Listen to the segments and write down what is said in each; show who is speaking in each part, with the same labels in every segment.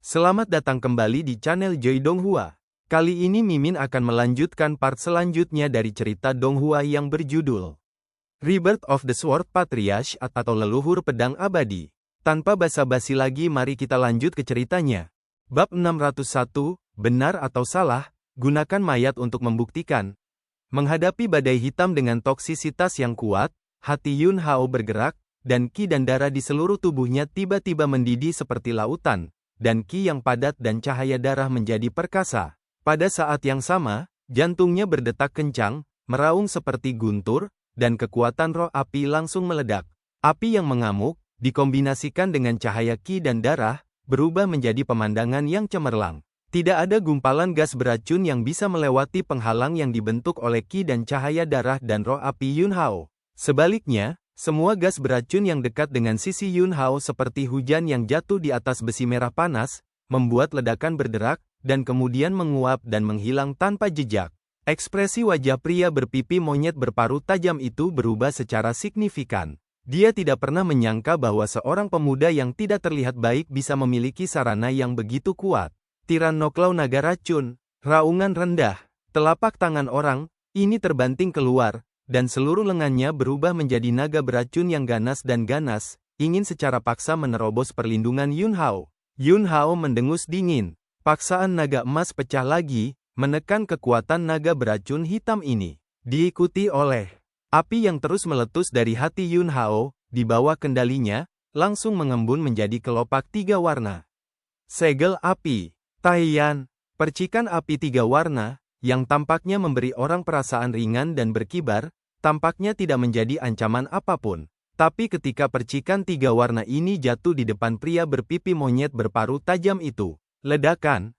Speaker 1: Selamat datang kembali di channel Joy Donghua. Kali ini Mimin akan melanjutkan part selanjutnya dari cerita Donghua yang berjudul Rebirth of the Sword Patriarch atau Leluhur Pedang Abadi. Tanpa basa-basi lagi, mari kita lanjut ke ceritanya. Bab 601, benar atau salah, gunakan mayat untuk membuktikan. Menghadapi badai hitam dengan toksisitas yang kuat, hati Yun Hao bergerak, dan ki dan darah di seluruh tubuhnya tiba-tiba mendidih seperti lautan, dan ki yang padat dan cahaya darah menjadi perkasa. Pada saat yang sama, jantungnya berdetak kencang, meraung seperti guntur, dan kekuatan roh api langsung meledak. Api yang mengamuk, dikombinasikan dengan cahaya ki dan darah, berubah menjadi pemandangan yang cemerlang. Tidak ada gumpalan gas beracun yang bisa melewati penghalang yang dibentuk oleh ki dan cahaya darah dan roh api Yun Hao. Sebaliknya, semua gas beracun yang dekat dengan sisi Yun Hao seperti hujan yang jatuh di atas besi merah panas, membuat ledakan berderak, dan kemudian menguap dan menghilang tanpa jejak. Ekspresi wajah pria berpipi monyet berparuh tajam itu berubah secara signifikan. Dia tidak pernah menyangka bahwa seorang pemuda yang tidak terlihat baik bisa memiliki sarana yang begitu kuat. Tiran noklau naga racun, raungan rendah, telapak tangan orang, ini terbanting keluar, dan seluruh lengannya berubah menjadi naga beracun yang ganas dan ganas, ingin secara paksa menerobos perlindungan Yun Hao. Yun Hao mendengus dingin. Paksaan naga emas pecah lagi, menekan kekuatan naga beracun hitam ini. Diikuti oleh api yang terus meletus dari hati Yun Hao, di bawah kendalinya, langsung mengembun menjadi kelopak 3 warna. Segel api. Taiyan, percikan api 3 warna, yang tampaknya memberi orang perasaan ringan dan berkibar, tampaknya tidak menjadi ancaman apapun. Tapi ketika percikan 3 warna ini jatuh di depan pria berpipi monyet berparuh tajam itu, ledakan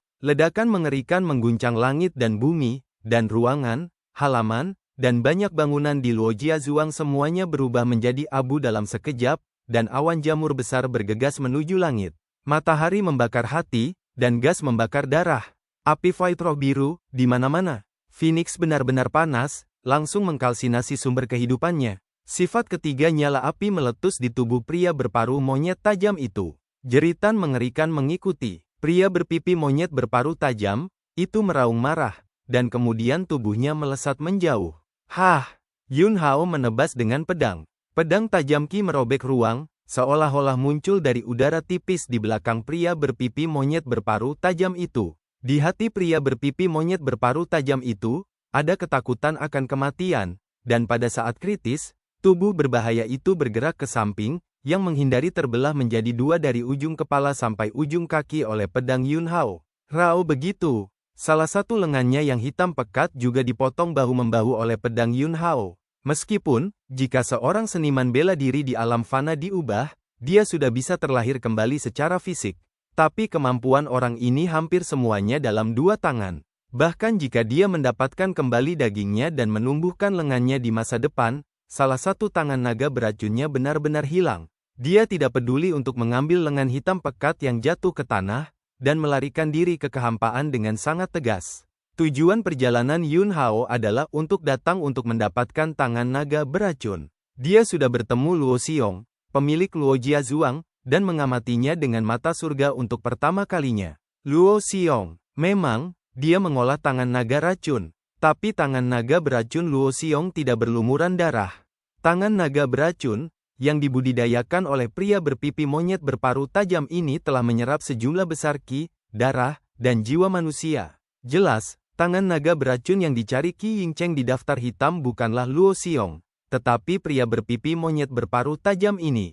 Speaker 1: mengerikan mengguncang langit dan bumi, dan ruangan, halaman, dan banyak bangunan di Luojia Zhuang semuanya berubah menjadi abu dalam sekejap, dan awan jamur besar bergegas menuju langit. Matahari membakar hati, dan gas membakar darah. Api Fight Roh biru, di mana-mana. Phoenix benar-benar panas, langsung mengkalsinasi sumber kehidupannya. Sifat ketiga nyala api meletus di tubuh pria berparuh monyet tajam itu. Jeritan mengerikan mengikuti. Pria berpipi monyet berparuh tajam, itu meraung marah, dan kemudian tubuhnya melesat menjauh. Hah! Yun Hao menebas dengan pedang. Pedang tajam ki merobek ruang, seolah-olah muncul dari udara tipis di belakang pria berpipi monyet berparuh tajam itu. Di hati pria berpipi monyet berparuh tajam itu, ada ketakutan akan kematian, dan pada saat kritis, tubuh berbahaya itu bergerak ke samping, yang menghindari terbelah menjadi 2 dari ujung kepala sampai ujung kaki oleh pedang Yun Hao. Rao begitu. Salah satu lengannya yang hitam pekat juga dipotong bahu-membahu oleh pedang Yun Hao. Meskipun, jika seorang seniman bela diri di alam fana diubah, dia sudah bisa terlahir kembali secara fisik. Tapi kemampuan orang ini hampir semuanya dalam 2 tangan. Bahkan jika dia mendapatkan kembali dagingnya dan menumbuhkan lengannya di masa depan, salah satu tangan naga beracunnya benar-benar hilang. Dia tidak peduli untuk mengambil lengan hitam pekat yang jatuh ke tanah, dan melarikan diri ke kehampaan dengan sangat tegas. Tujuan perjalanan Yun Hao adalah untuk datang untuk mendapatkan tangan naga beracun. Dia sudah bertemu Luo Xiong, pemilik Luojia Zhuang, dan mengamatinya dengan mata surga untuk pertama kalinya. Luo Xiong, memang, dia mengolah tangan naga racun. Tapi tangan naga beracun Luo Xiong tidak berlumuran darah. Tangan naga beracun, yang dibudidayakan oleh pria berpipi monyet berparuh tajam ini telah menyerap sejumlah besar ki, darah, dan jiwa manusia. Jelas, tangan naga beracun yang dicari Qi Yingcheng di daftar hitam bukanlah Luo Xiong, tetapi pria berpipi monyet berparuh tajam ini.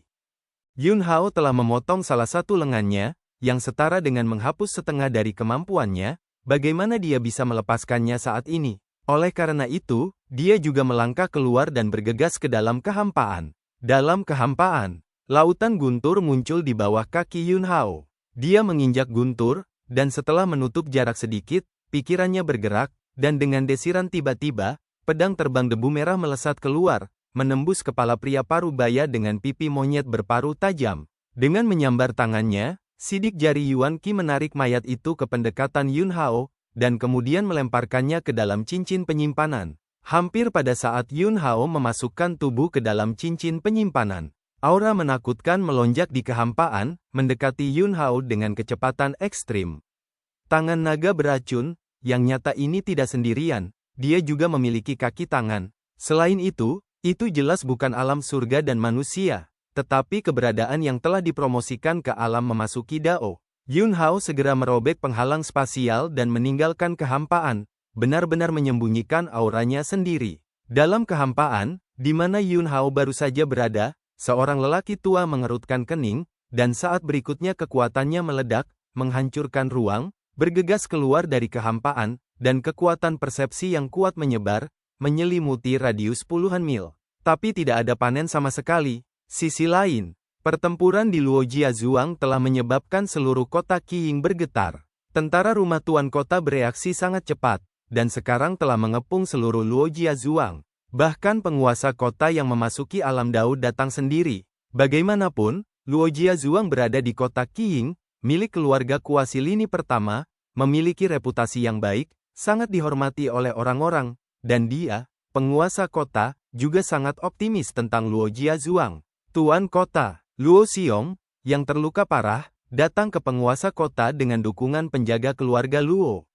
Speaker 1: Yun Hao telah memotong salah satu lengannya, yang setara dengan menghapus setengah dari kemampuannya. Bagaimana dia bisa melepaskannya saat ini? Oleh karena itu, dia juga melangkah keluar dan bergegas ke dalam kehampaan. Dalam kehampaan, lautan guntur muncul di bawah kaki Yun Hao. Dia menginjak guntur, dan setelah menutup jarak sedikit, pikirannya bergerak, dan dengan desiran tiba-tiba, pedang terbang debu merah melesat keluar, menembus kepala pria parubaya dengan pipi monyet berparuh tajam. Dengan menyambar tangannya, sidik jari Yuan Qi menarik mayat itu ke pendekatan Yun Hao, dan kemudian melemparkannya ke dalam cincin penyimpanan. Hampir pada saat Yun Hao memasukkan tubuh ke dalam cincin penyimpanan, Aura menakutkan melonjak di kehampaan, mendekati Yun Hao dengan kecepatan ekstrim. Tangan naga beracun, yang nyata ini tidak sendirian, dia juga memiliki kaki tangan. Selain itu jelas bukan alam surga dan manusia, tetapi keberadaan yang telah dipromosikan ke alam memasuki Dao. Yun Hao segera merobek penghalang spasial dan meninggalkan kehampaan, benar-benar menyembunyikan auranya sendiri. Dalam kehampaan, di mana Yun Hao baru saja berada, seorang lelaki tua mengerutkan kening, dan saat berikutnya kekuatannya meledak, menghancurkan ruang, bergegas keluar dari kehampaan, dan kekuatan persepsi yang kuat menyebar, menyelimuti radius puluhan mil. Tapi tidak ada panen sama sekali. Sisi lain, pertempuran di Luojia Zhuang telah menyebabkan seluruh kota Qiying bergetar. Tentara rumah tuan kota bereaksi sangat cepat, dan sekarang telah mengepung seluruh Luojia Zhuang. Bahkan penguasa kota yang memasuki alam Dao datang sendiri. Bagaimanapun, Luojia Zhuang berada di kota Qiying, milik keluarga kuasi lini pertama, memiliki reputasi yang baik, sangat dihormati oleh orang-orang, dan dia, penguasa kota, juga sangat optimis tentang Luojia Zhuang. Tuan kota, Luo Xiong, yang terluka parah, datang ke penguasa kota dengan dukungan penjaga keluarga Luo.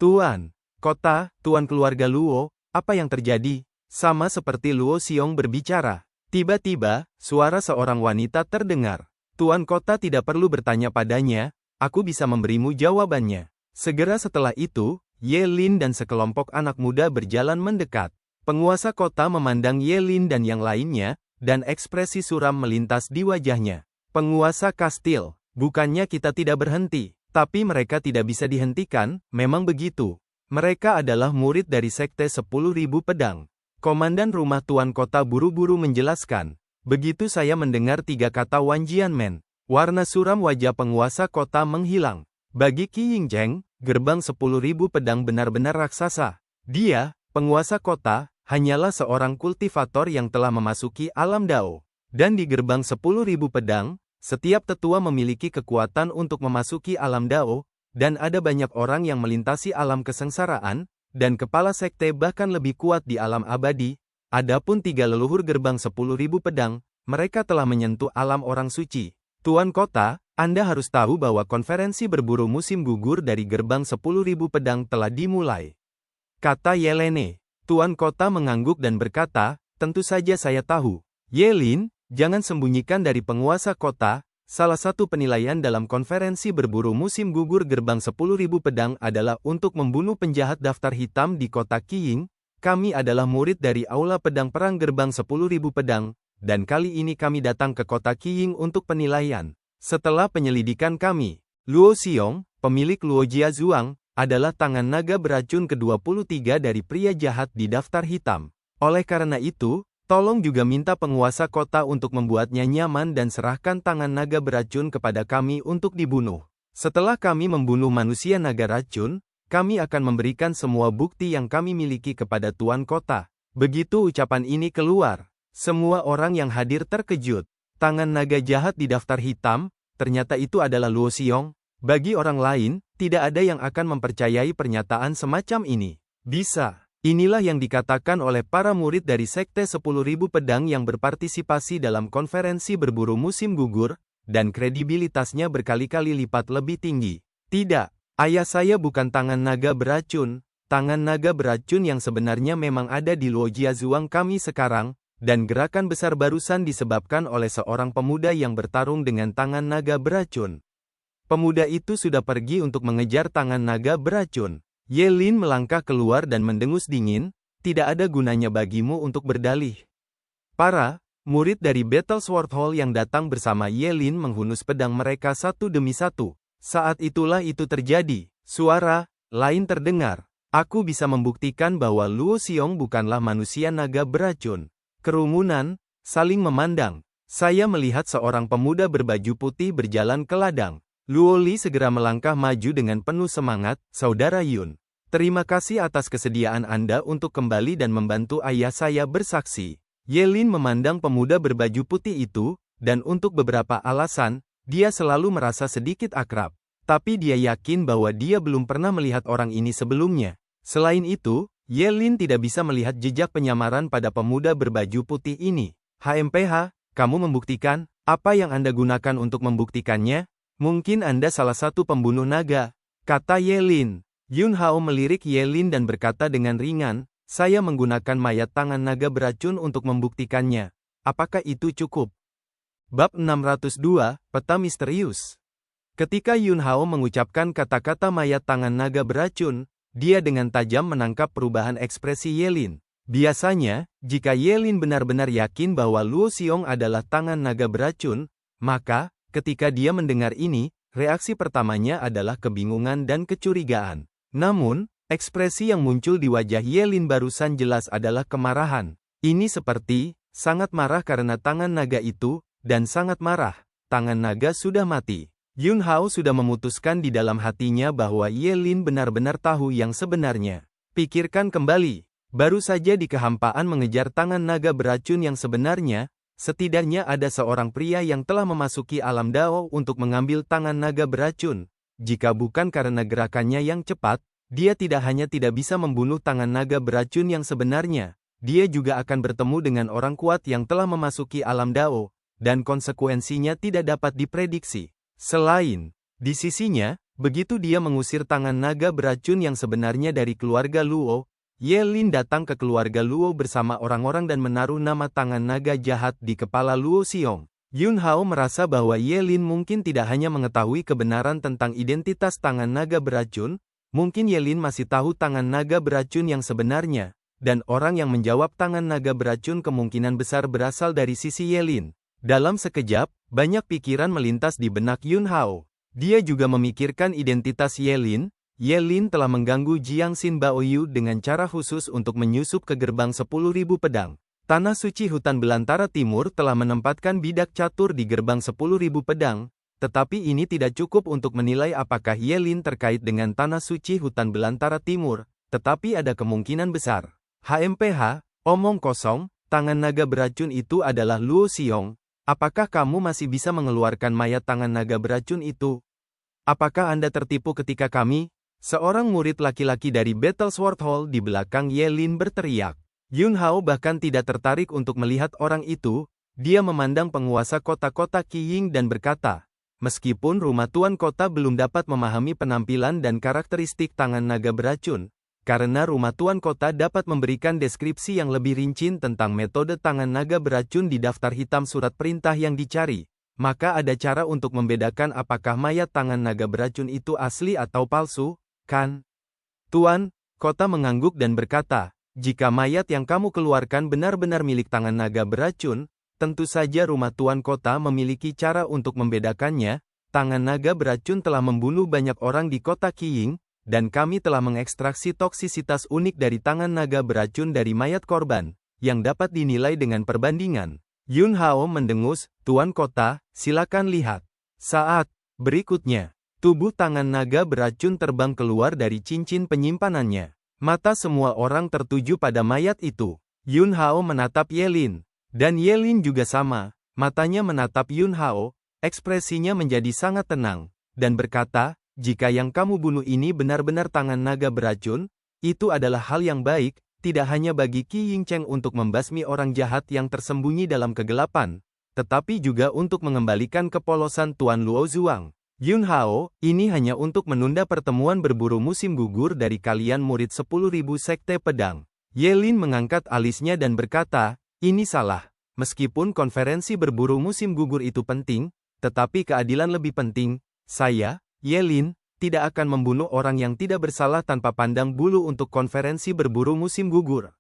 Speaker 1: Tuan kota, tuan keluarga Luo, apa yang terjadi? Sama seperti Luo Xiong berbicara. Tiba-tiba, suara seorang wanita terdengar. Tuan kota tidak perlu bertanya padanya, aku bisa memberimu jawabannya. Segera setelah itu, Ye Lin dan sekelompok anak muda berjalan mendekat. Penguasa kota memandang Ye Lin dan yang lainnya, dan ekspresi suram melintas di wajahnya. Penguasa kastil, bukannya kita tidak berhenti, tapi mereka tidak bisa dihentikan, memang begitu. Mereka adalah murid dari Sekte 10.000 Pedang. Komandan rumah tuan kota buru-buru menjelaskan. Begitu saya mendengar 3 kata Wan Jianmen, warna suram wajah penguasa kota menghilang. Bagi Qiying Zheng, gerbang 10.000 pedang benar-benar raksasa. Dia, penguasa kota, hanyalah seorang kultivator yang telah memasuki alam Dao. Dan di gerbang 10.000 pedang, setiap tetua memiliki kekuatan untuk memasuki alam Dao, dan ada banyak orang yang melintasi alam kesengsaraan, dan kepala sekte bahkan lebih kuat di alam abadi. Adapun 3 leluhur gerbang 10.000 pedang, mereka telah menyentuh alam orang suci. Tuan kota, Anda harus tahu bahwa konferensi berburu musim gugur dari gerbang 10.000 pedang telah dimulai. Kata Yelene. Tuan kota mengangguk dan berkata, tentu saja saya tahu. Yelin, jangan sembunyikan dari penguasa kota. Salah satu penilaian dalam konferensi berburu musim gugur gerbang 10.000 pedang adalah untuk membunuh penjahat daftar hitam di kota Qiying. Kami adalah murid dari Aula Pedang Perang gerbang 10.000 pedang, dan kali ini kami datang ke kota Qiying untuk penilaian. Setelah penyelidikan kami, Luo Xiong, pemilik Luojia Zhuang, adalah tangan naga beracun ke-23 dari pria jahat di daftar hitam. Oleh karena itu, tolong juga minta penguasa kota untuk membuatnya nyaman dan serahkan tangan naga beracun kepada kami untuk dibunuh. Setelah kami membunuh manusia naga racun, kami akan memberikan semua bukti yang kami miliki kepada tuan kota. Begitu ucapan ini keluar, semua orang yang hadir terkejut. Tangan naga jahat di daftar hitam, ternyata itu adalah Luo Xiong. Bagi orang lain, tidak ada yang akan mempercayai pernyataan semacam ini. Bisa. Inilah yang dikatakan oleh para murid dari Sekte 10.000 Pedang yang berpartisipasi dalam konferensi berburu musim gugur, dan kredibilitasnya berkali-kali lipat lebih tinggi. Tidak, ayah saya bukan tangan naga beracun. Tangan naga beracun yang sebenarnya memang ada di Luojia Zhuang kami sekarang, dan gerakan besar barusan disebabkan oleh seorang pemuda yang bertarung dengan tangan naga beracun. Pemuda itu sudah pergi untuk mengejar tangan naga beracun. Ye Lin melangkah keluar dan mendengus dingin, tidak ada gunanya bagimu untuk berdalih. Para murid dari Battle Sword Hall yang datang bersama Ye Lin menghunus pedang mereka satu demi satu. Saat itulah itu terjadi, suara lain terdengar. Aku bisa membuktikan bahwa Luo Xiong bukanlah manusia naga beracun. Kerumunan saling memandang. Saya melihat seorang pemuda berbaju putih berjalan ke ladang. Luo Li segera melangkah maju dengan penuh semangat, Saudara Yun. Terima kasih atas kesediaan Anda untuk kembali dan membantu ayah saya bersaksi. Ye Lin memandang pemuda berbaju putih itu, dan untuk beberapa alasan, dia selalu merasa sedikit akrab. Tapi dia yakin bahwa dia belum pernah melihat orang ini sebelumnya. Selain itu, Ye Lin tidak bisa melihat jejak penyamaran pada pemuda berbaju putih ini. HMPH, kamu membuktikan? Apa yang Anda gunakan untuk membuktikannya? Mungkin Anda salah satu pembunuh naga, kata Ye Lin. Yun Hao melirik Ye Lin dan berkata dengan ringan, saya menggunakan mayat tangan naga beracun untuk membuktikannya. Apakah itu cukup? Bab 602, Peta Misterius. Ketika Yun Hao mengucapkan kata-kata mayat tangan naga beracun, dia dengan tajam menangkap perubahan ekspresi Ye Lin. Biasanya, jika Ye Lin benar-benar yakin bahwa Luo Xiong adalah tangan naga beracun, maka, ketika dia mendengar ini, reaksi pertamanya adalah kebingungan dan kecurigaan. Namun, ekspresi yang muncul di wajah Ye Lin barusan jelas adalah kemarahan. Ini seperti, sangat marah karena tangan naga itu, dan sangat marah, tangan naga sudah mati. Yun Hao sudah memutuskan di dalam hatinya bahwa Ye Lin benar-benar tahu yang sebenarnya. Pikirkan kembali. Baru saja di kehampaan mengejar tangan naga beracun yang sebenarnya, setidaknya ada seorang pria yang telah memasuki alam Dao untuk mengambil tangan naga beracun. Jika bukan karena gerakannya yang cepat, dia tidak hanya tidak bisa membunuh tangan naga beracun yang sebenarnya, dia juga akan bertemu dengan orang kuat yang telah memasuki alam Dao, dan konsekuensinya tidak dapat diprediksi. Selain, di sisinya, begitu dia mengusir tangan naga beracun yang sebenarnya dari keluarga Luo, Ye Lin datang ke keluarga Luo bersama orang-orang dan menaruh nama tangan naga jahat di kepala Luo Xiong. Yun Hao merasa bahwa Ye Lin mungkin tidak hanya mengetahui kebenaran tentang identitas tangan naga beracun, mungkin Ye Lin masih tahu tangan naga beracun yang sebenarnya, dan orang yang menjawab tangan naga beracun kemungkinan besar berasal dari sisi Ye Lin. Dalam sekejap, banyak pikiran melintas di benak Yun Hao. Dia juga memikirkan identitas Ye Lin. Ye Lin telah mengganggu Jiangxin Baoyu dengan cara khusus untuk menyusup ke gerbang 10.000 pedang. Tanah suci hutan belantara timur telah menempatkan bidak catur di gerbang 10.000 pedang, tetapi ini tidak cukup untuk menilai apakah Ye Lin terkait dengan tanah suci hutan belantara timur, tetapi ada kemungkinan besar. HMPH, omong kosong, tangan naga beracun itu adalah Luo Xiong. Apakah kamu masih bisa mengeluarkan mayat tangan naga beracun itu? Apakah Anda tertipu ketika kami? Seorang murid laki-laki dari Battle Sword Hall di belakang Ye Lin berteriak. Yun Hao bahkan tidak tertarik untuk melihat orang itu, dia memandang penguasa kota-kota Qiying dan berkata, meskipun rumah tuan kota belum dapat memahami penampilan dan karakteristik tangan naga beracun, karena rumah tuan kota dapat memberikan deskripsi yang lebih rinci tentang metode tangan naga beracun di daftar hitam surat perintah yang dicari, maka ada cara untuk membedakan apakah mayat tangan naga beracun itu asli atau palsu. Kan? Tuan, kota mengangguk dan berkata, jika mayat yang kamu keluarkan benar-benar milik tangan naga beracun, tentu saja rumah tuan kota memiliki cara untuk membedakannya. Tangan naga beracun telah membunuh banyak orang di kota Qiying, dan kami telah mengekstraksi toksisitas unik dari tangan naga beracun dari mayat korban, yang dapat dinilai dengan perbandingan. Yun Hao mendengus, Tuan kota, silakan lihat. Saat berikutnya, tubuh tangan naga beracun terbang keluar dari cincin penyimpanannya. Mata semua orang tertuju pada mayat itu. Yun Hao menatap Ye Lin. Dan Ye Lin juga sama. Matanya menatap Yun Hao, ekspresinya menjadi sangat tenang. Dan berkata, jika yang kamu bunuh ini benar-benar tangan naga beracun, itu adalah hal yang baik, tidak hanya bagi Qi Yingcheng untuk membasmi orang jahat yang tersembunyi dalam kegelapan, tetapi juga untuk mengembalikan kepolosan Tuan Luo Zuang. Yun Hao, ini hanya untuk menunda pertemuan berburu musim gugur dari kalian murid 10.000 sekte pedang. Ye Lin mengangkat alisnya dan berkata, ini salah. Meskipun konferensi berburu musim gugur itu penting, tetapi keadilan lebih penting. Saya, Ye Lin, tidak akan membunuh orang yang tidak bersalah tanpa pandang bulu untuk konferensi berburu musim gugur.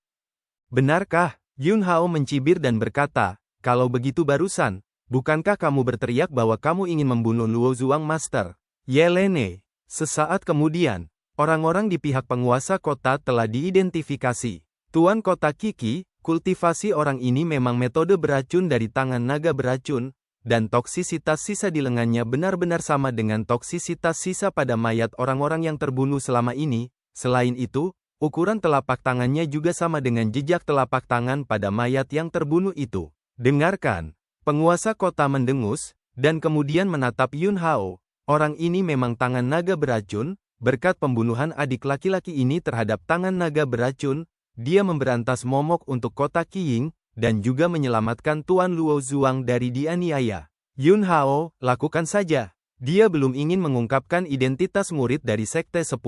Speaker 1: Benarkah? Yun Hao mencibir dan berkata, kalau begitu barusan, bukankah kamu berteriak bahwa kamu ingin membunuh Luo Zuang Master? Ye Lene. Sesaat kemudian, orang-orang di pihak penguasa kota telah diidentifikasi. Tuan kota Qiki, kultivasi orang ini memang metode beracun dari tangan naga beracun, dan toksisitas sisa di lengannya benar-benar sama dengan toksisitas sisa pada mayat orang-orang yang terbunuh selama ini. Selain itu, ukuran telapak tangannya juga sama dengan jejak telapak tangan pada mayat yang terbunuh itu. Dengarkan. Penguasa kota mendengus, dan kemudian menatap Yun Hao. Orang ini memang tangan naga beracun, berkat pembunuhan adik laki-laki ini terhadap tangan naga beracun, dia memberantas momok untuk kota Qiying, dan juga menyelamatkan Tuan Luo Zuang dari dianiaya. Yun Hao, lakukan saja. Dia belum ingin mengungkapkan identitas murid dari Sekte 10.000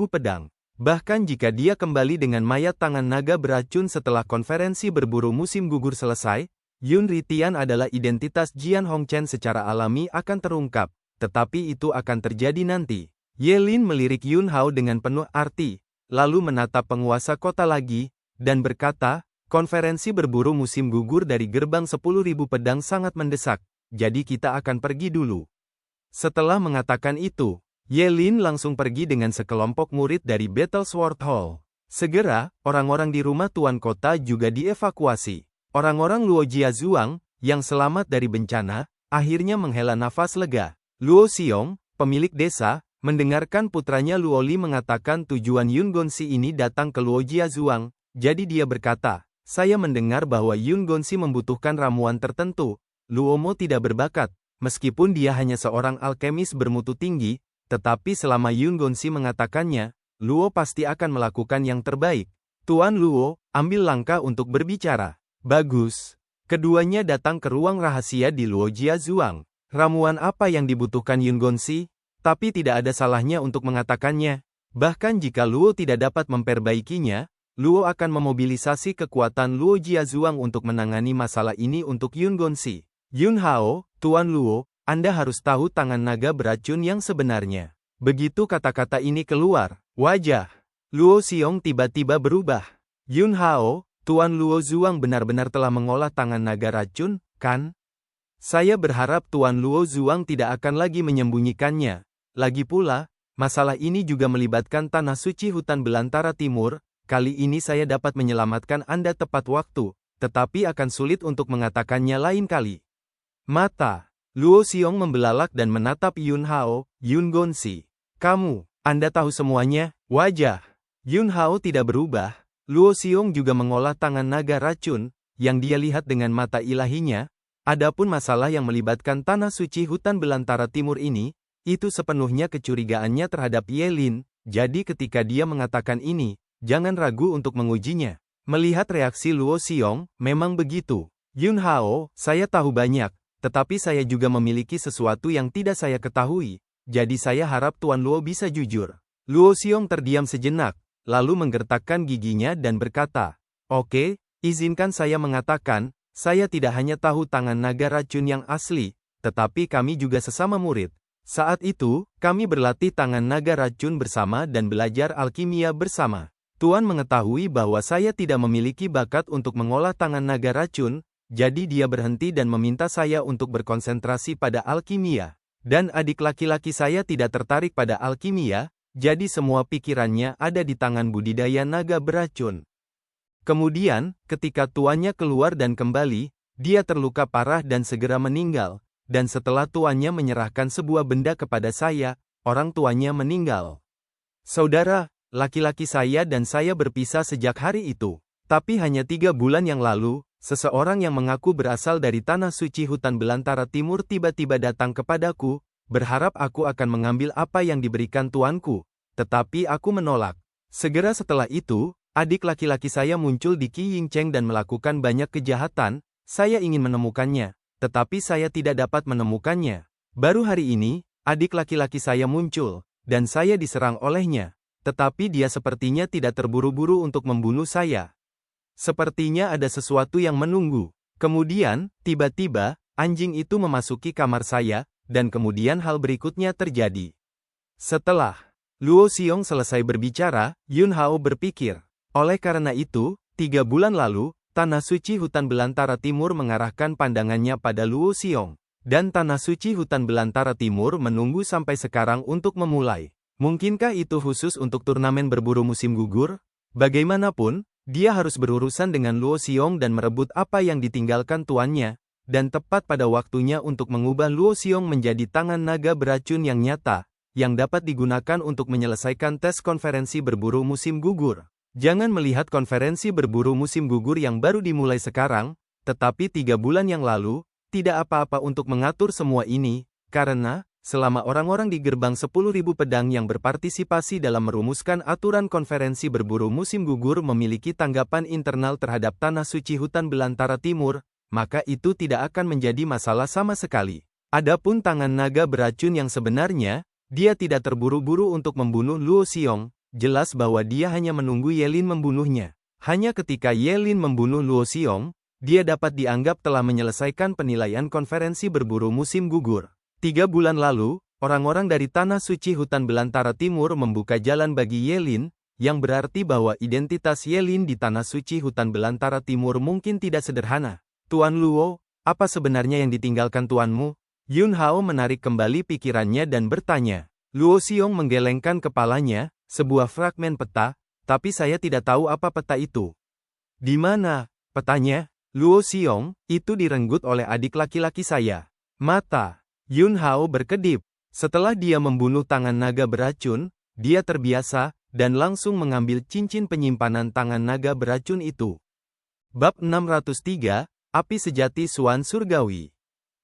Speaker 1: Pedang. Bahkan jika dia kembali dengan mayat tangan naga beracun setelah konferensi berburu musim gugur selesai, Yun Ritian adalah identitas Jian Hongchen secara alami akan terungkap. Tetapi itu akan terjadi nanti. Ye Lin melirik Yun Hao dengan penuh arti, lalu menatap penguasa kota lagi, dan berkata, konferensi berburu musim gugur dari gerbang 10.000 pedang sangat mendesak, jadi kita akan pergi dulu. Setelah mengatakan itu, Ye Lin langsung pergi dengan sekelompok murid dari Battle Sword Hall. Segera, orang-orang di rumah tuan kota juga dievakuasi. Orang-orang Luo Jiazuang, yang selamat dari bencana, akhirnya menghela nafas lega. Luo Xiong, pemilik desa, mendengarkan putranya Luo Li mengatakan tujuan Yun Gonzi ini datang ke Luo Jiazuang, jadi dia berkata, saya mendengar bahwa Yun Gonzi membutuhkan ramuan tertentu. Luo Mo tidak berbakat, meskipun dia hanya seorang alkemis bermutu tinggi, tetapi selama Yun Gonzi mengatakannya, Luo pasti akan melakukan yang terbaik. Tuan Luo, ambil langkah untuk berbicara. Bagus. Keduanya datang ke ruang rahasia di Luo Jiazuang. Ramuan apa yang dibutuhkan Yun Gonzi? Tapi tidak ada salahnya untuk mengatakannya. Bahkan jika Luo tidak dapat memperbaikinya, Luo akan memobilisasi kekuatan Luo Jiazuang untuk menangani masalah ini untuk Yun Gonzi. Yun Hao, Tuan Luo, Anda harus tahu tangan naga beracun yang sebenarnya. Begitu kata-kata ini keluar, wajah Luo Xiong tiba-tiba berubah. Yun Hao, Tuan Luo Zuang benar-benar telah mengolah tangan naga racun, kan? Saya berharap Tuan Luo Zuang tidak akan lagi menyembunyikannya. Lagi pula, masalah ini juga melibatkan tanah suci hutan belantara timur. Kali ini saya dapat menyelamatkan Anda tepat waktu, tetapi akan sulit untuk mengatakannya lain kali. Mata Luo Xiong membelalak dan menatap Yun Hao. Yun Gonzi, kamu, Anda tahu semuanya? Wajah Yun Hao tidak berubah. Luo Xiong juga mengolah tangan naga racun, yang dia lihat dengan mata ilahinya. Adapun masalah yang melibatkan tanah suci hutan belantara timur ini, itu sepenuhnya kecurigaannya terhadap Ye Lin, jadi ketika dia mengatakan ini, jangan ragu untuk mengujinya. Melihat reaksi Luo Xiong, memang begitu. Yun Hao, saya tahu banyak, tetapi saya juga memiliki sesuatu yang tidak saya ketahui, jadi saya harap Tuan Luo bisa jujur. Luo Xiong terdiam sejenak, lalu menggertakkan giginya dan berkata, oke, izinkan saya mengatakan, saya tidak hanya tahu tangan naga racun yang asli, tetapi kami juga sesama murid. Saat itu, kami berlatih tangan naga racun bersama dan belajar alkimia bersama. Tuan mengetahui bahwa saya tidak memiliki bakat untuk mengolah tangan naga racun, jadi dia berhenti dan meminta saya untuk berkonsentrasi pada alkimia. Dan adik laki-laki saya tidak tertarik pada alkimia, jadi semua pikirannya ada di tangan budidaya naga beracun. Kemudian, ketika tuannya keluar dan kembali, dia terluka parah dan segera meninggal. Dan setelah tuannya menyerahkan sebuah benda kepada saya, orang tuanya meninggal. Saudara, laki-laki saya dan saya berpisah sejak hari itu. Tapi hanya 3 bulan yang lalu, seseorang yang mengaku berasal dari tanah suci hutan belantara timur tiba-tiba datang kepadaku, berharap aku akan mengambil apa yang diberikan tuanku. Tetapi aku menolak. Segera setelah itu, adik laki-laki saya muncul di Qi Yingcheng dan melakukan banyak kejahatan. Saya ingin menemukannya. Tetapi saya tidak dapat menemukannya. Baru hari ini, adik laki-laki saya muncul, dan saya diserang olehnya. Tetapi dia sepertinya tidak terburu-buru untuk membunuh saya. Sepertinya ada sesuatu yang menunggu. Kemudian, tiba-tiba, anjing itu memasuki kamar saya, dan kemudian hal berikutnya terjadi. Setelah Luo Xiong selesai berbicara, Yun Hao berpikir. Oleh karena itu, 3 bulan lalu, Tanah Suci Hutan Belantara Timur mengarahkan pandangannya pada Luo Xiong, dan Tanah Suci Hutan Belantara Timur menunggu sampai sekarang untuk memulai. Mungkinkah itu khusus untuk turnamen berburu musim gugur? Bagaimanapun, dia harus berurusan dengan Luo Xiong dan merebut apa yang ditinggalkan tuannya, dan tepat pada waktunya untuk mengubah Luo Xiong menjadi tangan naga beracun yang nyata, yang dapat digunakan untuk menyelesaikan tes konferensi berburu musim gugur. Jangan melihat konferensi berburu musim gugur yang baru dimulai sekarang, tetapi 3 bulan yang lalu, tidak apa-apa untuk mengatur semua ini, karena selama orang-orang di gerbang 10.000 pedang yang berpartisipasi dalam merumuskan aturan konferensi berburu musim gugur memiliki tanggapan internal terhadap tanah suci hutan belantara timur, maka itu tidak akan menjadi masalah sama sekali. Adapun tangan naga beracun yang sebenarnya, dia tidak terburu-buru untuk membunuh Luo Xiong, jelas bahwa dia hanya menunggu Ye Lin membunuhnya. Hanya ketika Ye Lin membunuh Luo Xiong, dia dapat dianggap telah menyelesaikan penilaian konferensi berburu musim gugur. 3 bulan lalu, orang-orang dari Tanah Suci Hutan Belantara Timur membuka jalan bagi Ye Lin, yang berarti bahwa identitas Ye Lin di Tanah Suci Hutan Belantara Timur mungkin tidak sederhana. Tuan Luo, apa sebenarnya yang ditinggalkan tuanmu? Yun Hao menarik kembali pikirannya dan bertanya. Luo Xiong menggelengkan kepalanya, sebuah fragmen peta, tapi saya tidak tahu apa peta itu. Di mana? Petanya? Luo Xiong, itu direnggut oleh adik laki-laki saya. Mata Yun Hao berkedip. Setelah dia membunuh tangan naga beracun, dia terbiasa, dan langsung mengambil cincin penyimpanan tangan naga beracun itu. Bab 603, Api Sejati Suan Surgawi.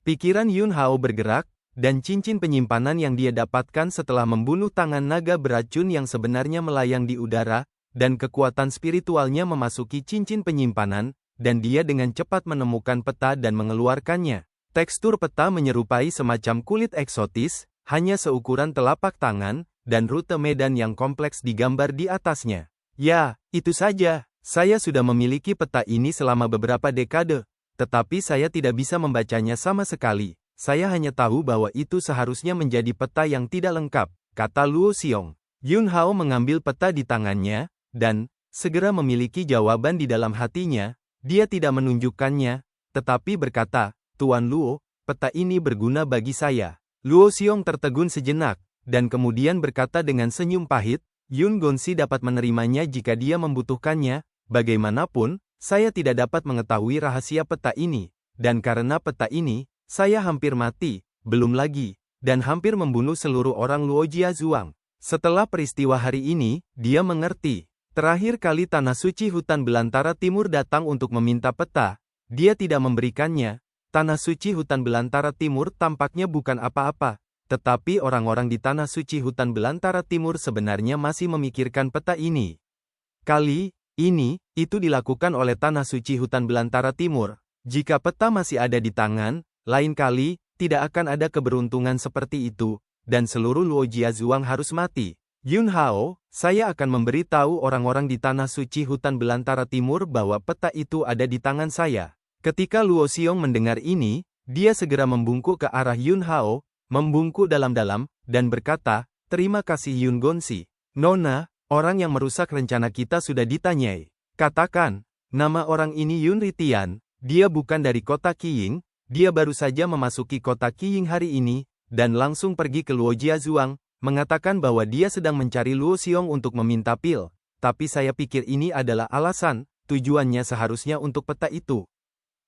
Speaker 1: Pikiran Yun Hao bergerak, dan cincin penyimpanan yang dia dapatkan setelah membunuh tangan naga beracun yang sebenarnya melayang di udara, dan kekuatan spiritualnya memasuki cincin penyimpanan, dan dia dengan cepat menemukan peta dan mengeluarkannya. Tekstur peta menyerupai semacam kulit eksotis, hanya seukuran telapak tangan, dan rute medan yang kompleks digambar di atasnya. Ya, itu saja. Saya sudah memiliki peta ini selama beberapa dekade, tetapi saya tidak bisa membacanya sama sekali. Saya hanya tahu bahwa itu seharusnya menjadi peta yang tidak lengkap, kata Luo Xiong. Yun Hao mengambil peta di tangannya, dan segera memiliki jawaban di dalam hatinya. Dia tidak menunjukkannya, tetapi berkata, Tuan Luo, peta ini berguna bagi saya. Luo Xiong tertegun sejenak, dan kemudian berkata dengan senyum pahit, Yun Gonzi dapat menerimanya jika dia membutuhkannya, bagaimanapun, saya tidak dapat mengetahui rahasia peta ini, dan karena peta ini, saya hampir mati, belum lagi, dan hampir membunuh seluruh orang Luo Jiazhuang. Setelah peristiwa hari ini, dia mengerti. Terakhir kali Tanah Suci Hutan Belantara Timur datang untuk meminta peta, dia tidak memberikannya. Tanah Suci Hutan Belantara Timur tampaknya bukan apa-apa, tetapi orang-orang di Tanah Suci Hutan Belantara Timur sebenarnya masih memikirkan peta ini. Kali ini, itu dilakukan oleh Tanah Suci Hutan Belantara Timur. Jika peta masih ada di tangan, lain kali, tidak akan ada keberuntungan seperti itu, dan seluruh Luo Jiazhuang harus mati. Yun Hao, saya akan memberitahu orang-orang di Tanah Suci Hutan Belantara Timur bahwa peta itu ada di tangan saya. Ketika Luo Xiong mendengar ini, dia segera membungkuk ke arah Yun Hao, membungkuk dalam-dalam, dan berkata, terima kasih Yun Gonzi. Nona, orang yang merusak rencana kita sudah ditanyai. Katakan, nama orang ini Yun Ritian, dia bukan dari kota Qiying, dia baru saja memasuki kota Qiying hari ini, dan langsung pergi ke Luo Jiazhuang, mengatakan bahwa dia sedang mencari Luo Xiong untuk meminta pil. Tapi saya pikir ini adalah alasan, tujuannya seharusnya untuk peta itu.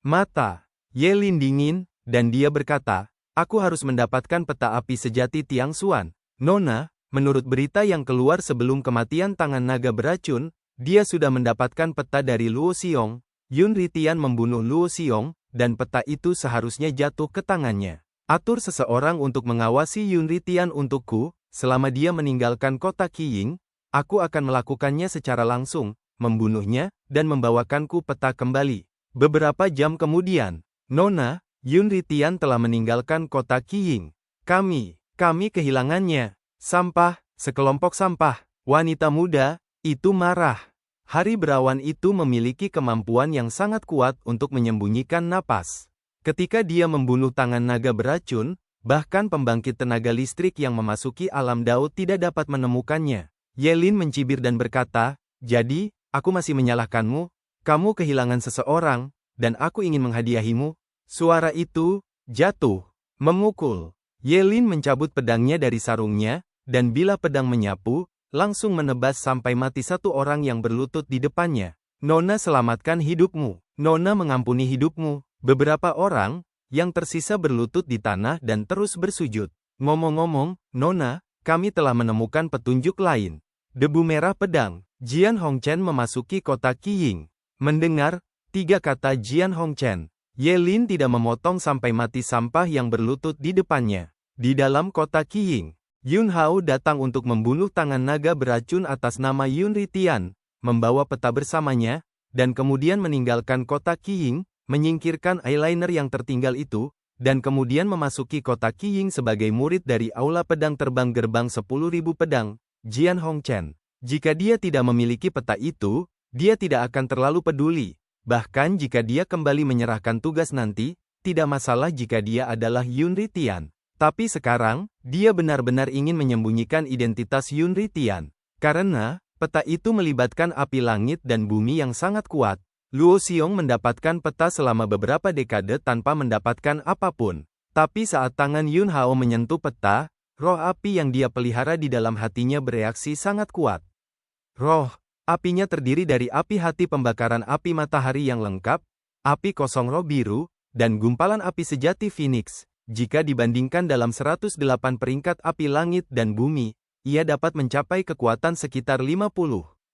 Speaker 1: Mata Ye Lin dingin, dan dia berkata, aku harus mendapatkan peta api sejati Tiang Xuan. Nona, menurut berita yang keluar sebelum kematian tangan naga beracun, dia sudah mendapatkan peta dari Luo Xiong. Yun Ritian membunuh Luo Xiong, dan peta itu seharusnya jatuh ke tangannya. Atur seseorang untuk mengawasi Yun Ritian untukku, selama dia meninggalkan kota Qiying, aku akan melakukannya secara langsung, membunuhnya, dan membawakanku peta kembali. Beberapa jam kemudian, Nona, Yun Ritian telah meninggalkan kota Qiying. Kami kehilangannya. Sampah, sekelompok sampah. Wanita muda, itu marah. Hari berawan itu memiliki kemampuan yang sangat kuat untuk menyembunyikan napas. Ketika dia membunuh tangan naga beracun, bahkan pembangkit tenaga listrik yang memasuki alam Dao tidak dapat menemukannya. Ye Lin mencibir dan berkata, jadi, aku masih menyalahkanmu? Kamu kehilangan seseorang, dan aku ingin menghadiahimu. Suara itu jatuh, memukul. Ye Lin mencabut pedangnya dari sarungnya, dan bila pedang menyapu, langsung menebas sampai mati satu orang yang berlutut di depannya. Nona selamatkan hidupmu. Nona mengampuni hidupmu. Beberapa orang yang tersisa berlutut di tanah dan terus bersujud. Ngomong-ngomong, Nona, kami telah menemukan petunjuk lain. Debu merah pedang. Jian Hongchen memasuki kota Qiying. Mendengar 3 kata Jian Hongchen, Ye Lin tidak memotong sampai mati sampah yang berlutut di depannya. Di dalam kota Qiying, Yun Hao datang untuk membunuh tangan naga beracun atas nama Yun Ritian, membawa peta bersamanya, dan kemudian meninggalkan kota Qiying, menyingkirkan eyeliner yang tertinggal itu, dan kemudian memasuki kota Qiying sebagai murid dari Aula Pedang Terbang Gerbang 10.000 Pedang, Jian Hongchen. Jika dia tidak memiliki peta itu, dia tidak akan terlalu peduli. Bahkan jika dia kembali menyerahkan tugas nanti, tidak masalah jika dia adalah Yun Ritian. Tapi sekarang, dia benar-benar ingin menyembunyikan identitas Yun Ritian. Karena, peta itu melibatkan api langit dan bumi yang sangat kuat. Luo Xiong mendapatkan peta selama beberapa dekade tanpa mendapatkan apapun. Tapi saat tangan Yun Hao menyentuh peta, roh api yang dia pelihara di dalam hatinya bereaksi sangat kuat. Roh apinya terdiri dari api hati pembakaran api matahari yang lengkap, api kosong roh biru, dan gumpalan api sejati Phoenix. Jika dibandingkan dalam 108 peringkat api langit dan bumi, ia dapat mencapai kekuatan sekitar 50.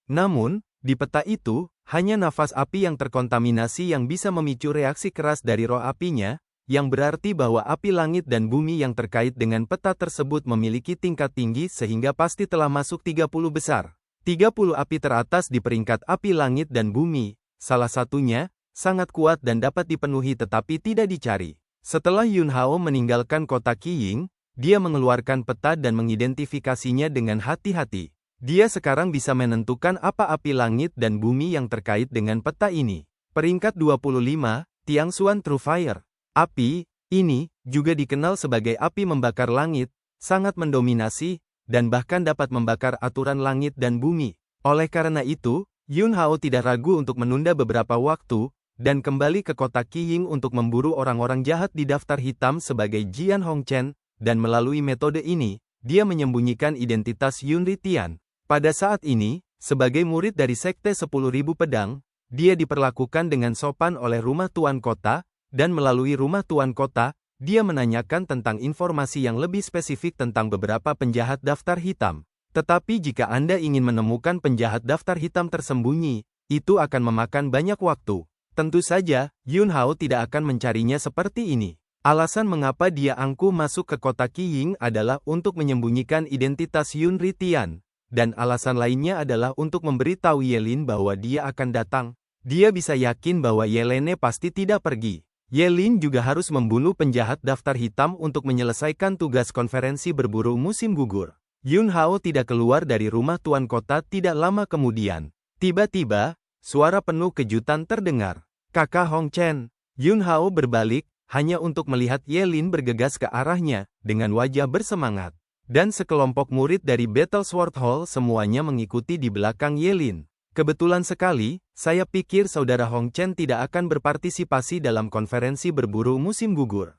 Speaker 1: Namun, di peta itu, hanya nafas api yang terkontaminasi yang bisa memicu reaksi keras dari roh apinya, yang berarti bahwa api langit dan bumi yang terkait dengan peta tersebut memiliki tingkat tinggi sehingga pasti telah masuk 30 besar. 30 api teratas di peringkat api langit dan bumi, salah satunya, sangat kuat dan dapat dipenuhi tetapi tidak dicari. Setelah Yun Hao meninggalkan kota Qiying, dia mengeluarkan peta dan mengidentifikasinya dengan hati-hati. Dia sekarang bisa menentukan apa api langit dan bumi yang terkait dengan peta ini. Peringkat 25, Tiangxuan True Fire. Api ini juga dikenal sebagai api membakar langit, sangat mendominasi, dan bahkan dapat membakar aturan langit dan bumi. Oleh karena itu, Yun Hao tidak ragu untuk menunda beberapa waktu, dan kembali ke kota Qiying untuk memburu orang-orang jahat di daftar hitam sebagai Jian Hongchen, dan melalui metode ini, dia menyembunyikan identitas Yun Ritian. Pada saat ini, sebagai murid dari Sekte 10.000 Pedang, dia diperlakukan dengan sopan oleh rumah tuan kota, dan melalui rumah tuan kota, dia menanyakan tentang informasi yang lebih spesifik tentang beberapa penjahat daftar hitam. Tetapi jika Anda ingin menemukan penjahat daftar hitam tersembunyi, itu akan memakan banyak waktu. Tentu saja, Yun Hao tidak akan mencarinya seperti ini. Alasan mengapa dia angkuh masuk ke kota Qiying adalah untuk menyembunyikan identitas Yun Ritian, dan alasan lainnya adalah untuk memberitahu Yelin bahwa dia akan datang. Dia bisa yakin bahwa Yelene pasti tidak pergi. Yelin juga harus membunuh penjahat daftar hitam untuk menyelesaikan tugas konferensi berburu musim gugur. Yun Hao tidak keluar dari rumah tuan kota tidak lama kemudian. Tiba-tiba, suara penuh kejutan terdengar. Kakak Hongchen. Yun Hao berbalik, hanya untuk melihat Yelin bergegas ke arahnya, dengan wajah bersemangat. Dan sekelompok murid dari Battle Sword Hall semuanya mengikuti di belakang Yelin. Kebetulan sekali, saya pikir saudara Hongchen tidak akan berpartisipasi dalam konferensi berburu musim gugur.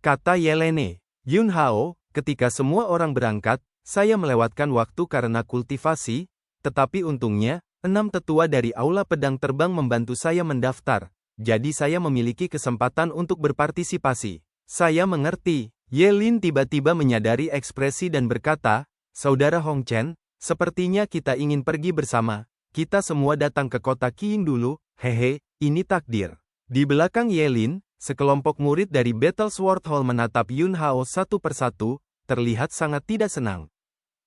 Speaker 1: Kata Yelene. Yun Hao, ketika semua orang berangkat, saya melewatkan waktu karena kultivasi, tetapi untungnya, 6 tetua dari Aula Pedang Terbang membantu saya mendaftar, jadi saya memiliki kesempatan untuk berpartisipasi. Saya mengerti. Yelin tiba-tiba menyadari ekspresi dan berkata, Saudara Hongchen, sepertinya kita ingin pergi bersama. Kita semua datang ke kota Qiying dulu, hehe, ini takdir. Di belakang Yelin, sekelompok murid dari Battle Sword Hall menatap Yun Hao satu persatu, terlihat sangat tidak senang.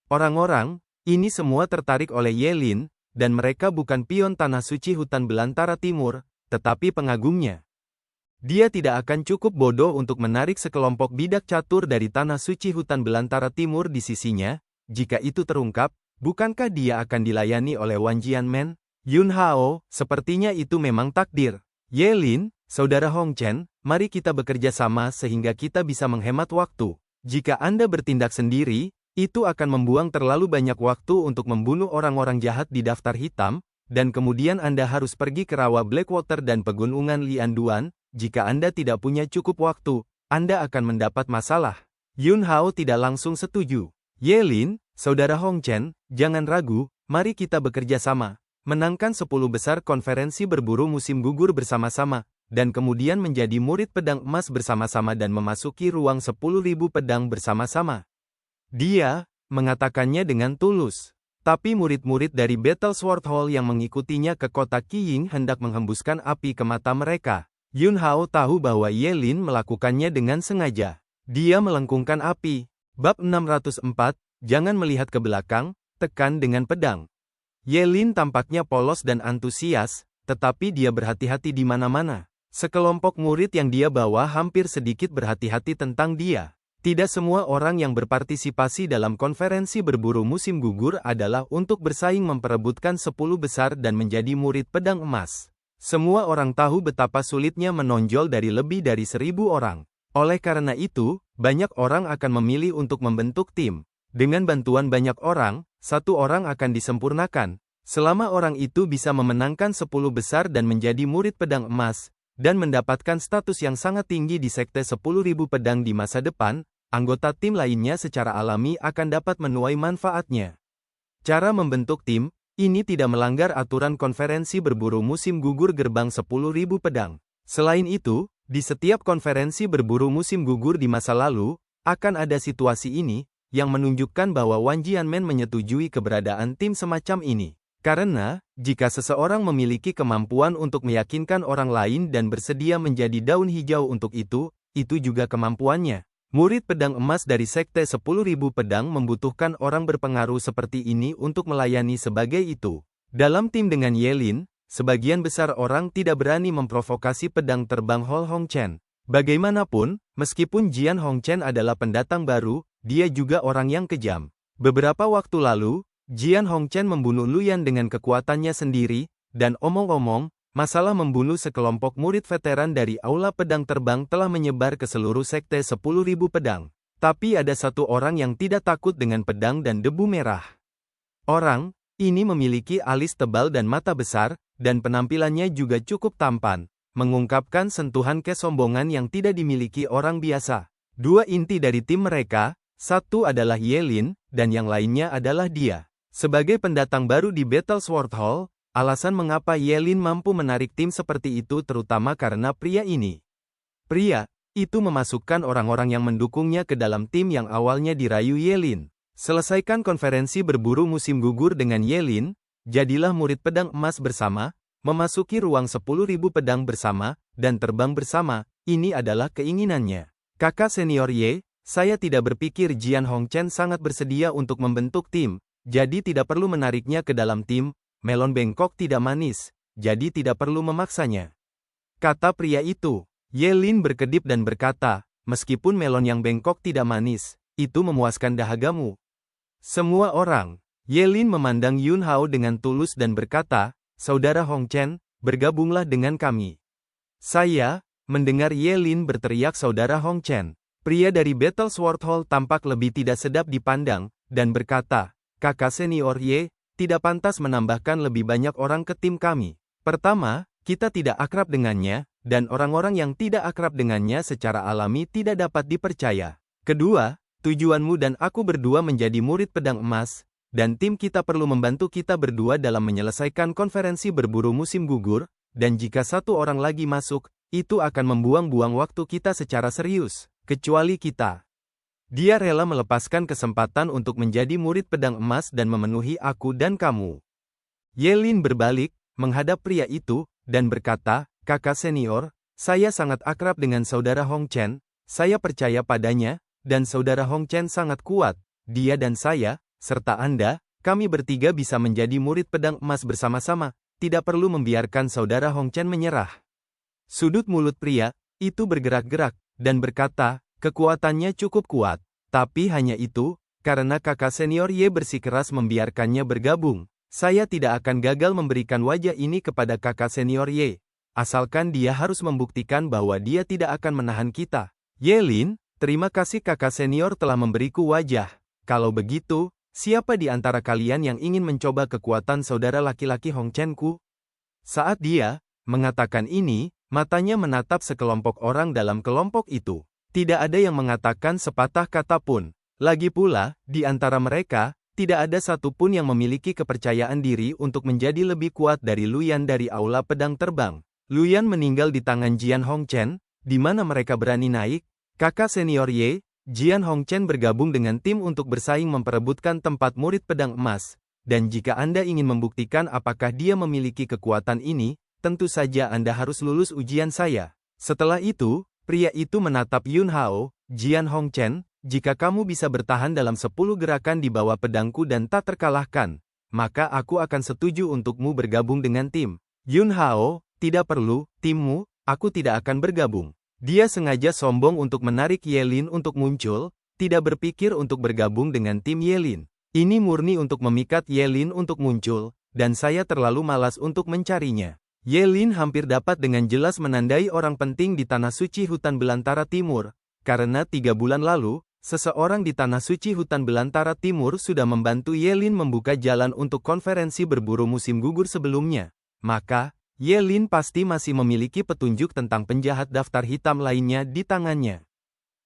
Speaker 1: Orang-orang, ini semua tertarik oleh Yelin, dan mereka bukan pion tanah suci hutan belantara timur, tetapi pengagumnya. Dia tidak akan cukup bodoh untuk menarik sekelompok bidak catur dari tanah suci hutan belantara timur di sisinya. Jika itu terungkap, bukankah dia akan dilayani oleh Wan Jianmen? Yun Hao, sepertinya itu memang takdir. Yelin, saudara Hongchen, mari kita bekerja sama sehingga kita bisa menghemat waktu. Jika Anda bertindak sendiri, itu akan membuang terlalu banyak waktu untuk membunuh orang-orang jahat di daftar hitam, dan kemudian Anda harus pergi ke rawa Blackwater dan pegunungan Lianduan. Jika Anda tidak punya cukup waktu, Anda akan mendapat masalah. Yun Hao tidak langsung setuju. Yelin, saudara Hongchen, jangan ragu, mari kita bekerja sama. Menangkan 10 besar konferensi berburu musim gugur bersama-sama, dan kemudian menjadi murid pedang emas bersama-sama dan memasuki ruang 10.000 pedang bersama-sama. Dia mengatakannya dengan tulus. Tapi murid-murid dari Battle Sword Hall yang mengikutinya ke kota Qiying hendak menghembuskan api ke mata mereka. Yun Hao tahu bahwa Yelin melakukannya dengan sengaja. Dia melengkungkan api. Bab 604, jangan melihat ke belakang, tekan dengan pedang. Ye Lin tampaknya polos dan antusias, tetapi dia berhati-hati di mana-mana. Sekelompok murid yang dia bawa hampir sedikit berhati-hati tentang dia. Tidak semua orang yang berpartisipasi dalam konferensi berburu musim gugur adalah untuk bersaing memperebutkan 10 besar dan menjadi murid pedang emas. Semua orang tahu betapa sulitnya menonjol dari lebih dari 1000 orang. Oleh karena itu, banyak orang akan memilih untuk membentuk tim. Dengan bantuan banyak orang, satu orang akan disempurnakan. Selama orang itu bisa memenangkan 10 besar dan menjadi murid pedang emas, dan mendapatkan status yang sangat tinggi di sekte 10.000 pedang di masa depan, anggota tim lainnya secara alami akan dapat menuai manfaatnya. Cara membentuk tim, ini tidak melanggar aturan konferensi berburu musim gugur gerbang 10.000 pedang. Selain itu, di setiap konferensi berburu musim gugur di masa lalu, akan ada situasi ini, yang menunjukkan bahwa Wan Jianmen menyetujui keberadaan tim semacam ini. Karena, jika seseorang memiliki kemampuan untuk meyakinkan orang lain dan bersedia menjadi daun hijau untuk itu juga kemampuannya. Murid pedang emas dari sekte 10.000 pedang membutuhkan orang berpengaruh seperti ini untuk melayani sebagai itu. Dalam tim dengan Ye Lin, sebagian besar orang tidak berani memprovokasi pedang terbang Hol Hongchen. Bagaimanapun, meskipun Jian Hongchen adalah pendatang baru, dia juga orang yang kejam. Beberapa waktu lalu, Jian Hongchen membunuh Luyan dengan kekuatannya sendiri, dan omong-omong, masalah membunuh sekelompok murid veteran dari Aula Pedang Terbang telah menyebar ke seluruh sekte 10.000 pedang. Tapi ada satu orang yang tidak takut dengan pedang dan debu merah. Orang ini memiliki alis tebal dan mata besar, dan penampilannya juga cukup tampan, mengungkapkan sentuhan kesombongan yang tidak dimiliki orang biasa. Dua inti dari tim mereka, satu adalah Ye Lin, dan yang lainnya adalah dia. Sebagai pendatang baru di Battle Sword Hall, alasan mengapa Ye Lin mampu menarik tim seperti itu terutama karena pria ini. Pria itu memasukkan orang-orang yang mendukungnya ke dalam tim yang awalnya dirayu Ye Lin. Selesaikan konferensi berburu musim gugur dengan Ye Lin, jadilah murid pedang emas bersama, memasuki ruang 10.000 pedang bersama, dan terbang bersama, ini adalah keinginannya. Kakak senior Ye, saya tidak berpikir Jian Hongchen sangat bersedia untuk membentuk tim, jadi tidak perlu menariknya ke dalam tim. Melon bengkok tidak manis, jadi tidak perlu memaksanya. Kata pria itu. Ye Lin berkedip dan berkata, meskipun melon yang bengkok tidak manis, itu memuaskan dahagamu. Semua orang. Ye Lin memandang Yun Hao dengan tulus dan berkata, Saudara Hongchen, bergabunglah dengan kami. Saya, mendengar Ye Lin berteriak Saudara Hongchen. Pria dari Battle Sword Hall tampak lebih tidak sedap dipandang, dan berkata, Kakak senior Ye, tidak pantas menambahkan lebih banyak orang ke tim kami. Pertama, kita tidak akrab dengannya, dan orang-orang yang tidak akrab dengannya secara alami tidak dapat dipercaya. Kedua, tujuanmu dan aku berdua menjadi murid pedang emas, dan tim kita perlu membantu kita berdua dalam menyelesaikan konferensi berburu musim gugur, dan jika satu orang lagi masuk, itu akan membuang-buang waktu kita secara serius, kecuali kita. Dia rela melepaskan kesempatan untuk menjadi murid pedang emas dan memenuhi aku dan kamu. Ye Lin berbalik, menghadap pria itu, dan berkata, Kakak senior, saya sangat akrab dengan Saudara Hongchen, saya percaya padanya, dan Saudara Hongchen sangat kuat, dia dan saya, serta Anda, kami bertiga bisa menjadi murid pedang emas bersama-sama, tidak perlu membiarkan Saudara Hongchen menyerah. Sudut mulut pria itu bergerak-gerak, dan berkata, kekuatannya cukup kuat, tapi hanya itu, karena kakak senior Ye bersikeras membiarkannya bergabung, saya tidak akan gagal memberikan wajah ini kepada kakak senior Ye, asalkan dia harus membuktikan bahwa dia tidak akan menahan kita. Ye Lin, terima kasih kakak senior telah memberiku wajah, kalau begitu, siapa di antara kalian yang ingin mencoba kekuatan saudara laki-laki Hongchen-ku? Saat dia mengatakan ini, matanya menatap sekelompok orang dalam kelompok itu. Tidak ada yang mengatakan sepatah kata pun. Lagi pula, di antara mereka, tidak ada satupun yang memiliki kepercayaan diri untuk menjadi lebih kuat dari Luyan dari Aula Pedang Terbang. Luyan meninggal di tangan Jian Hongchen, di mana mereka berani naik. Kakak senior Ye, Jian Hongchen bergabung dengan tim untuk bersaing memperebutkan tempat murid pedang emas. Dan jika Anda ingin membuktikan apakah dia memiliki kekuatan ini, tentu saja Anda harus lulus ujian saya. Setelah itu, pria itu menatap Yun Hao, Jian Hongchen, jika kamu bisa bertahan dalam 10 gerakan di bawah pedangku dan tak terkalahkan, maka aku akan setuju untukmu bergabung dengan tim. Yun Hao, tidak perlu, timmu, aku tidak akan bergabung. Dia sengaja sombong untuk menarik Ye Lin untuk muncul, tidak berpikir untuk bergabung dengan tim Ye Lin. Ini murni untuk memikat Ye Lin untuk muncul, dan saya terlalu malas untuk mencarinya. Ye Lin hampir dapat dengan jelas menandai orang penting di Tanah Suci Hutan Belantara Timur, karena 3 bulan lalu, seseorang di Tanah Suci Hutan Belantara Timur sudah membantu Ye Lin membuka jalan untuk konferensi berburu musim gugur sebelumnya. Maka, Ye Lin pasti masih memiliki petunjuk tentang penjahat daftar hitam lainnya di tangannya.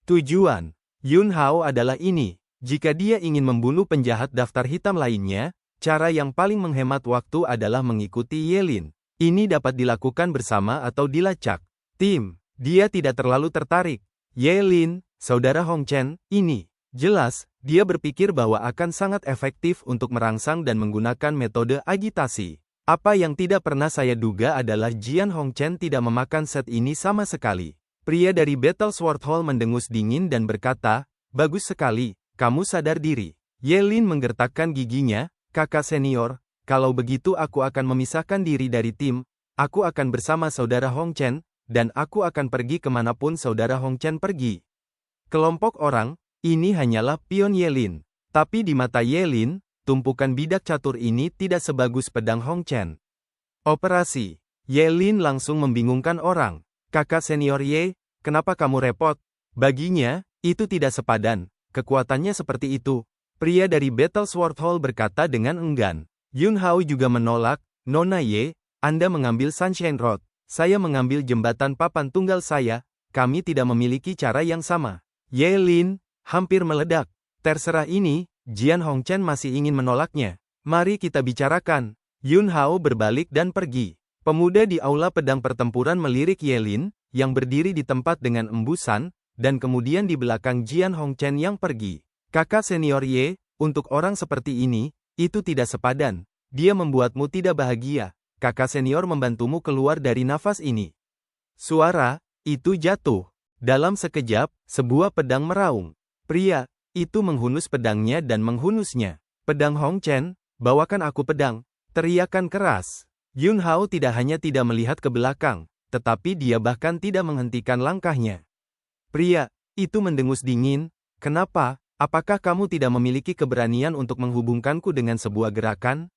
Speaker 1: Tujuan Yun Hao adalah ini. Jika dia ingin membunuh penjahat daftar hitam lainnya, cara yang paling menghemat waktu adalah mengikuti Ye Lin. Ini dapat dilakukan bersama atau dilacak. Tim, dia tidak terlalu tertarik. Ye Lin, saudara Hongchen, ini. Jelas, dia berpikir bahwa akan sangat efektif untuk merangsang dan menggunakan metode agitasi. Apa yang tidak pernah saya duga adalah Jian Hongchen tidak memakan set ini sama sekali. Pria dari Battle Sword Hall mendengus dingin dan berkata, bagus sekali, kamu sadar diri. Ye Lin menggertakkan giginya, kakak senior, kalau begitu aku akan memisahkan diri dari tim, aku akan bersama saudara Hongchen, dan aku akan pergi kemanapun saudara Hongchen pergi. Kelompok orang, ini hanyalah pion Ye Lin. Tapi di mata Ye Lin, tumpukan bidak catur ini tidak sebagus pedang Hongchen. Operasi. Ye Lin langsung membingungkan orang. Kakak senior Ye, kenapa kamu repot? Baginya, itu tidak sepadan. Kekuatannya seperti itu. Pria dari Battle Sword Hall berkata dengan enggan. Yun Hao juga menolak, Nona Ye, Anda mengambil Sunshine Road. Saya mengambil jembatan papan tunggal saya, kami tidak memiliki cara yang sama. Ye Lin, hampir meledak. Terserah ini, Jian Hongchen masih ingin menolaknya. Mari kita bicarakan. Yun Hao berbalik dan pergi. Pemuda di aula pedang pertempuran melirik Ye Lin, yang berdiri di tempat dengan embusan, dan kemudian di belakang Jian Hongchen yang pergi. Kakak senior Ye, untuk orang seperti ini, itu tidak sepadan. Dia membuatmu tidak bahagia. Kakak senior membantumu keluar dari nafas ini. Suara itu jatuh. Dalam sekejap, sebuah pedang meraung. Pria itu menghunus pedangnya dan menghunusnya. Pedang Hongchen, bawakan aku pedang. Teriakan keras. Yun Hao tidak hanya tidak melihat ke belakang, tetapi dia bahkan tidak menghentikan langkahnya. Pria itu mendengus dingin. Kenapa? Apakah kamu tidak memiliki keberanian untuk menghubungkanku dengan sebuah gerakan?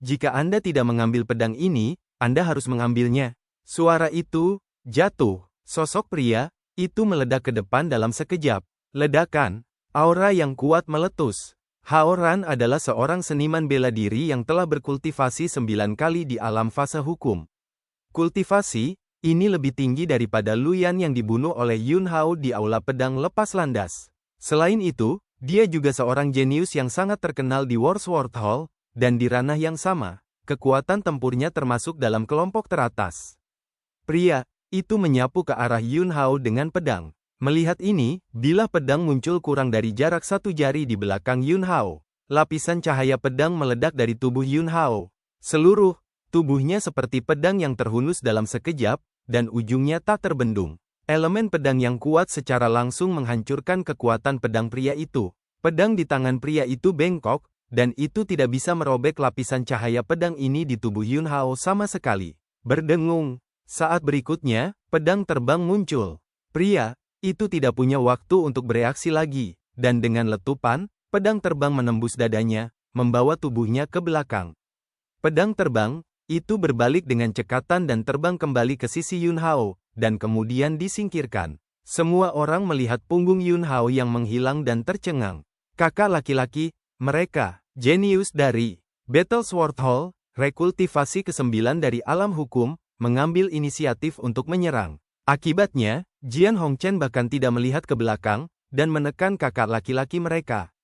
Speaker 1: Jika Anda tidak mengambil pedang ini, Anda harus mengambilnya. Suara itu jatuh. Sosok pria itu meledak ke depan dalam sekejap. Ledakan. Aura yang kuat meletus. Hao Ran adalah seorang seniman bela diri yang telah berkultivasi 9 kali di alam fase hukum. Kultivasi ini lebih tinggi daripada Luyan yang dibunuh oleh Yun Hao di aula pedang lepas landas. Selain itu, dia juga seorang jenius yang sangat terkenal di Warsword Hall, dan di ranah yang sama, kekuatan tempurnya termasuk dalam kelompok teratas. Pria itu menyapu ke arah Yun Hao dengan pedang. Melihat ini, bila pedang muncul kurang dari jarak 1 jari di belakang Yun Hao, lapisan cahaya pedang meledak dari tubuh Yun Hao. Seluruh tubuhnya seperti pedang yang terhunus dalam sekejap, dan ujungnya tak terbendung. Elemen pedang yang kuat secara langsung menghancurkan kekuatan pedang pria itu. Pedang di tangan pria itu bengkok, dan itu tidak bisa merobek lapisan cahaya pedang ini di tubuh Yun Hao sama sekali. Berdengung. Saat berikutnya, pedang terbang muncul. Pria itu tidak punya waktu untuk bereaksi lagi, dan dengan letupan, pedang terbang menembus dadanya, membawa tubuhnya ke belakang. Pedang terbang itu berbalik dengan cekatan dan terbang kembali ke sisi Yun Hao, dan kemudian disingkirkan. Semua orang melihat punggung Yun Hao yang menghilang dan tercengang. Kakak laki-laki, mereka, jenius dari Battle Sword Hall, rekultivasi ke-9 dari alam hukum, mengambil inisiatif untuk menyerang. Akibatnya, Jian Hongchen bahkan tidak melihat ke belakang, dan menekan kakak laki-laki mereka.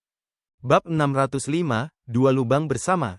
Speaker 1: Bab 605, Dua Lubang Bersama.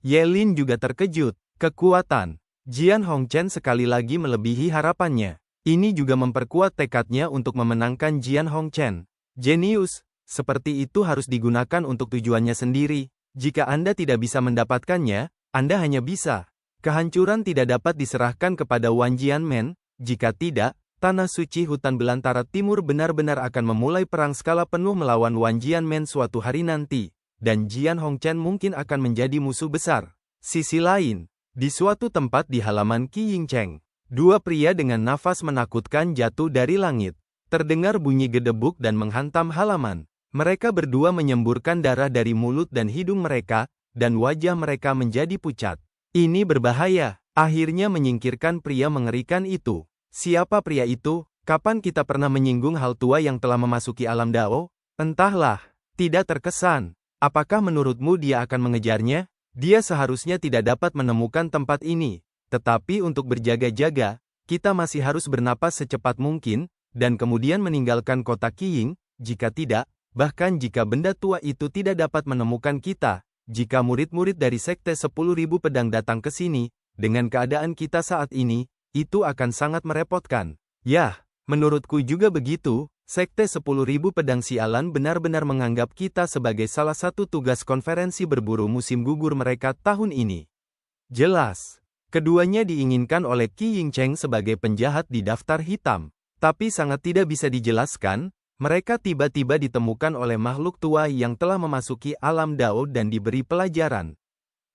Speaker 1: Ye Lin juga terkejut. Kekuatan Jian Hongchen sekali lagi melebihi harapannya. Ini juga memperkuat tekadnya untuk memenangkan Jian Hongchen. Jenius seperti itu harus digunakan untuk tujuannya sendiri. Jika Anda tidak bisa mendapatkannya, Anda hanya bisa. Kehancuran tidak dapat diserahkan kepada Wan Jianmen. Jika tidak, Tanah Suci Hutan Belantara Timur benar-benar akan memulai perang skala penuh melawan Wan Jianmen suatu hari nanti, dan Jian Hongchen mungkin akan menjadi musuh besar. Sisi lain, di suatu tempat di halaman Qi Yingcheng, dua pria dengan nafas menakutkan jatuh dari langit. Terdengar bunyi gedebuk dan menghantam halaman. Mereka berdua menyemburkan darah dari mulut dan hidung mereka, dan wajah mereka menjadi pucat. Ini berbahaya. Akhirnya menyingkirkan pria mengerikan itu. Siapa pria itu? Kapan kita pernah menyinggung hal tua yang telah memasuki alam Dao? Entahlah, tidak terkesan. Apakah menurutmu dia akan mengejarnya? Dia seharusnya tidak dapat menemukan tempat ini. Tetapi untuk berjaga-jaga, kita masih harus bernapas secepat mungkin, dan kemudian meninggalkan kota Qiying. Jika tidak, bahkan jika benda tua itu tidak dapat menemukan kita, jika murid-murid dari Sekte 10.000 Pedang datang ke sini, dengan keadaan kita saat ini, itu akan sangat merepotkan. Yah, menurutku juga begitu. Sekte 10.000 Pedang Sialan benar-benar menganggap kita sebagai salah satu tugas konferensi berburu musim gugur mereka tahun ini. Jelas, keduanya diinginkan oleh Qi Yingcheng sebagai penjahat di daftar hitam. Tapi sangat tidak bisa dijelaskan, mereka tiba-tiba ditemukan oleh makhluk tua yang telah memasuki alam Dao dan diberi pelajaran.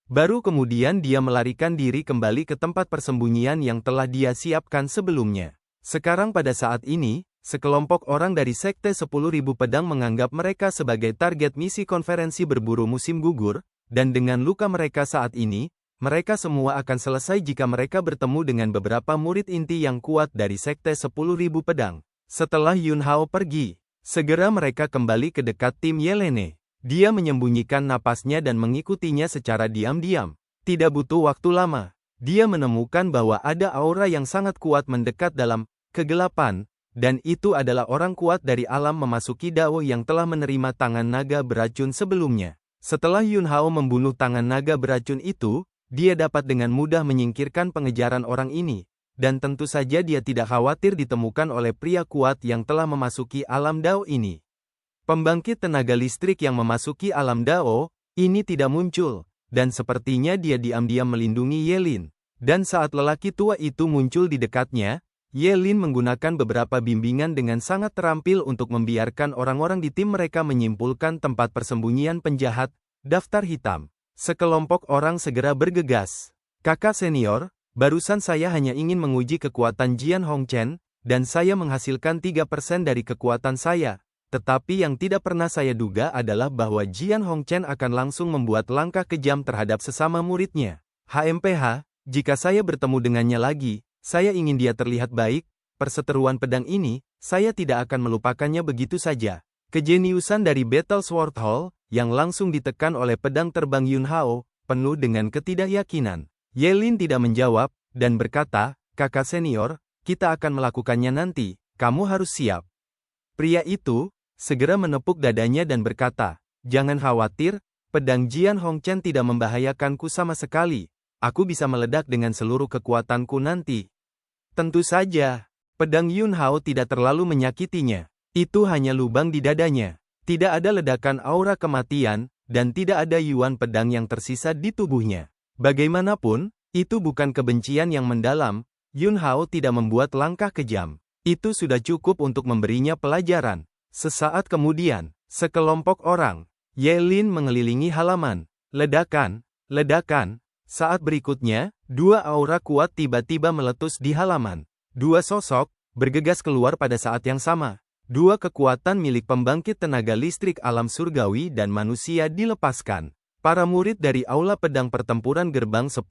Speaker 1: Baru kemudian dia melarikan diri kembali ke tempat persembunyian yang telah dia siapkan sebelumnya. Sekarang pada saat ini, sekelompok orang dari Sekte 10.000 Pedang menganggap mereka sebagai target misi konferensi berburu musim gugur, dan dengan luka mereka saat ini, mereka semua akan selesai jika mereka bertemu dengan beberapa murid inti yang kuat dari Sekte 10.000 Pedang. Setelah Yun Hao pergi, segera mereka kembali ke dekat tim Yelene. Dia menyembunyikan napasnya dan mengikutinya secara diam-diam. Tidak butuh waktu lama. Dia menemukan bahwa ada aura yang sangat kuat mendekat dalam kegelapan, dan itu adalah orang kuat dari alam memasuki Dao yang telah menerima tangan naga beracun sebelumnya. Setelah Yun Hao membunuh tangan naga beracun itu, dia dapat dengan mudah menyingkirkan pengejaran orang ini, dan tentu saja dia tidak khawatir ditemukan oleh pria kuat yang telah memasuki alam Dao ini. Pembangkit tenaga listrik yang memasuki alam Dao, ini tidak muncul, dan sepertinya dia diam-diam melindungi Yelin. Dan saat lelaki tua itu muncul di dekatnya, Yelin menggunakan beberapa bimbingan dengan sangat terampil untuk membiarkan orang-orang di tim mereka menyimpulkan tempat persembunyian penjahat, daftar hitam. Sekelompok orang segera bergegas. Kakak senior, barusan saya hanya ingin menguji kekuatan Jian Hongchen, dan saya menghasilkan 3% dari kekuatan saya. Tetapi yang tidak pernah saya duga adalah bahwa Jian Hongchen akan langsung membuat langkah kejam terhadap sesama muridnya. HMPH, jika saya bertemu dengannya lagi, saya ingin dia terlihat baik. Perseteruan pedang ini, saya tidak akan melupakannya begitu saja. Kejeniusan dari Battle Sword Hall, yang langsung ditekan oleh pedang terbang Yun Hao, penuh dengan ketidakyakinan. Yelin tidak menjawab, dan berkata, kakak senior, kita akan melakukannya nanti, kamu harus siap. Pria itu segera menepuk dadanya dan berkata, jangan khawatir, pedang Jian Hongchen tidak membahayakanku sama sekali. Aku bisa meledak dengan seluruh kekuatanku nanti. Tentu saja, pedang Yun Hao tidak terlalu menyakitinya. Itu hanya lubang di dadanya. Tidak ada ledakan aura kematian, dan tidak ada yuan pedang yang tersisa di tubuhnya. Bagaimanapun, itu bukan kebencian yang mendalam. Yun Hao tidak membuat langkah kejam. Itu sudah cukup untuk memberinya pelajaran. Sesaat kemudian, sekelompok orang, Yelin mengelilingi halaman. Ledakan, ledakan. Saat berikutnya, dua aura kuat tiba-tiba meletus di halaman. Dua sosok bergegas keluar pada saat yang sama. Dua kekuatan milik pembangkit tenaga listrik alam surgawi dan manusia dilepaskan. Para murid dari aula pedang pertempuran gerbang 10.000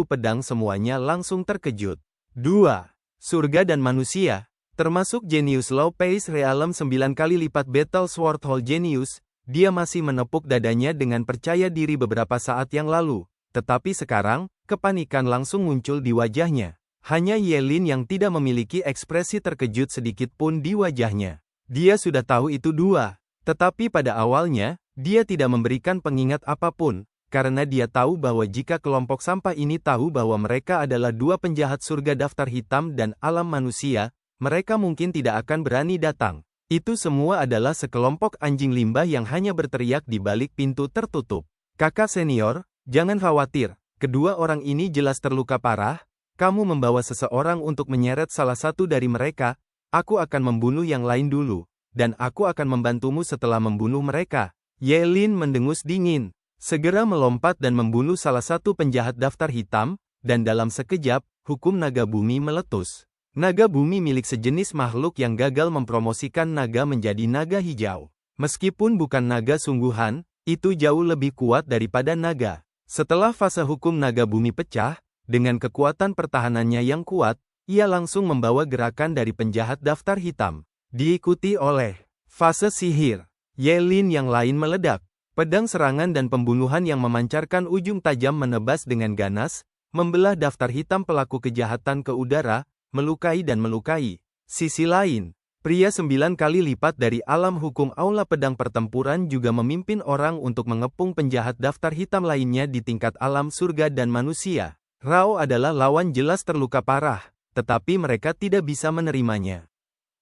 Speaker 1: pedang semuanya langsung terkejut. Dua surga dan manusia. Termasuk jenius Low Pace Realm 9 kali lipat Battle Sword Hall Genius, dia masih menepuk dadanya dengan percaya diri beberapa saat yang lalu. Tetapi sekarang, kepanikan langsung muncul di wajahnya. Hanya Yelin yang tidak memiliki ekspresi terkejut sedikit pun di wajahnya. Dia sudah tahu itu dua. Tetapi pada awalnya, dia tidak memberikan pengingat apapun, karena dia tahu bahwa jika kelompok sampah ini tahu bahwa mereka adalah dua penjahat surga daftar hitam dan alam manusia, mereka mungkin tidak akan berani datang. Itu semua adalah sekelompok anjing limbah yang hanya berteriak di balik pintu tertutup. Kakak senior, jangan khawatir, kedua orang ini jelas terluka parah. Kamu membawa seseorang untuk menyeret salah satu dari mereka, Aku akan membunuh yang lain dulu, dan aku akan membantumu setelah membunuh mereka. Ye Lin mendengus dingin, segera melompat dan membunuh salah satu penjahat daftar hitam, dan dalam sekejap, hukum naga bumi meletus. Naga bumi milik sejenis makhluk yang gagal mempromosikan naga menjadi naga hijau. Meskipun bukan naga sungguhan, itu jauh lebih kuat daripada naga. Setelah fase hukum naga bumi pecah, dengan kekuatan pertahanannya yang kuat, ia langsung membawa gerakan dari penjahat daftar hitam. Diikuti oleh fase sihir. Ye Lin yang lain meledak. Pedang serangan dan pembunuhan yang memancarkan ujung tajam menebas dengan ganas, membelah daftar hitam pelaku kejahatan ke udara, melukai dan melukai. Sisi lain, pria 9 kali lipat dari alam hukum aula pedang pertempuran juga memimpin orang untuk mengepung penjahat daftar hitam lainnya di tingkat alam surga dan manusia. Rao adalah lawan jelas terluka parah, tetapi mereka tidak bisa menerimanya.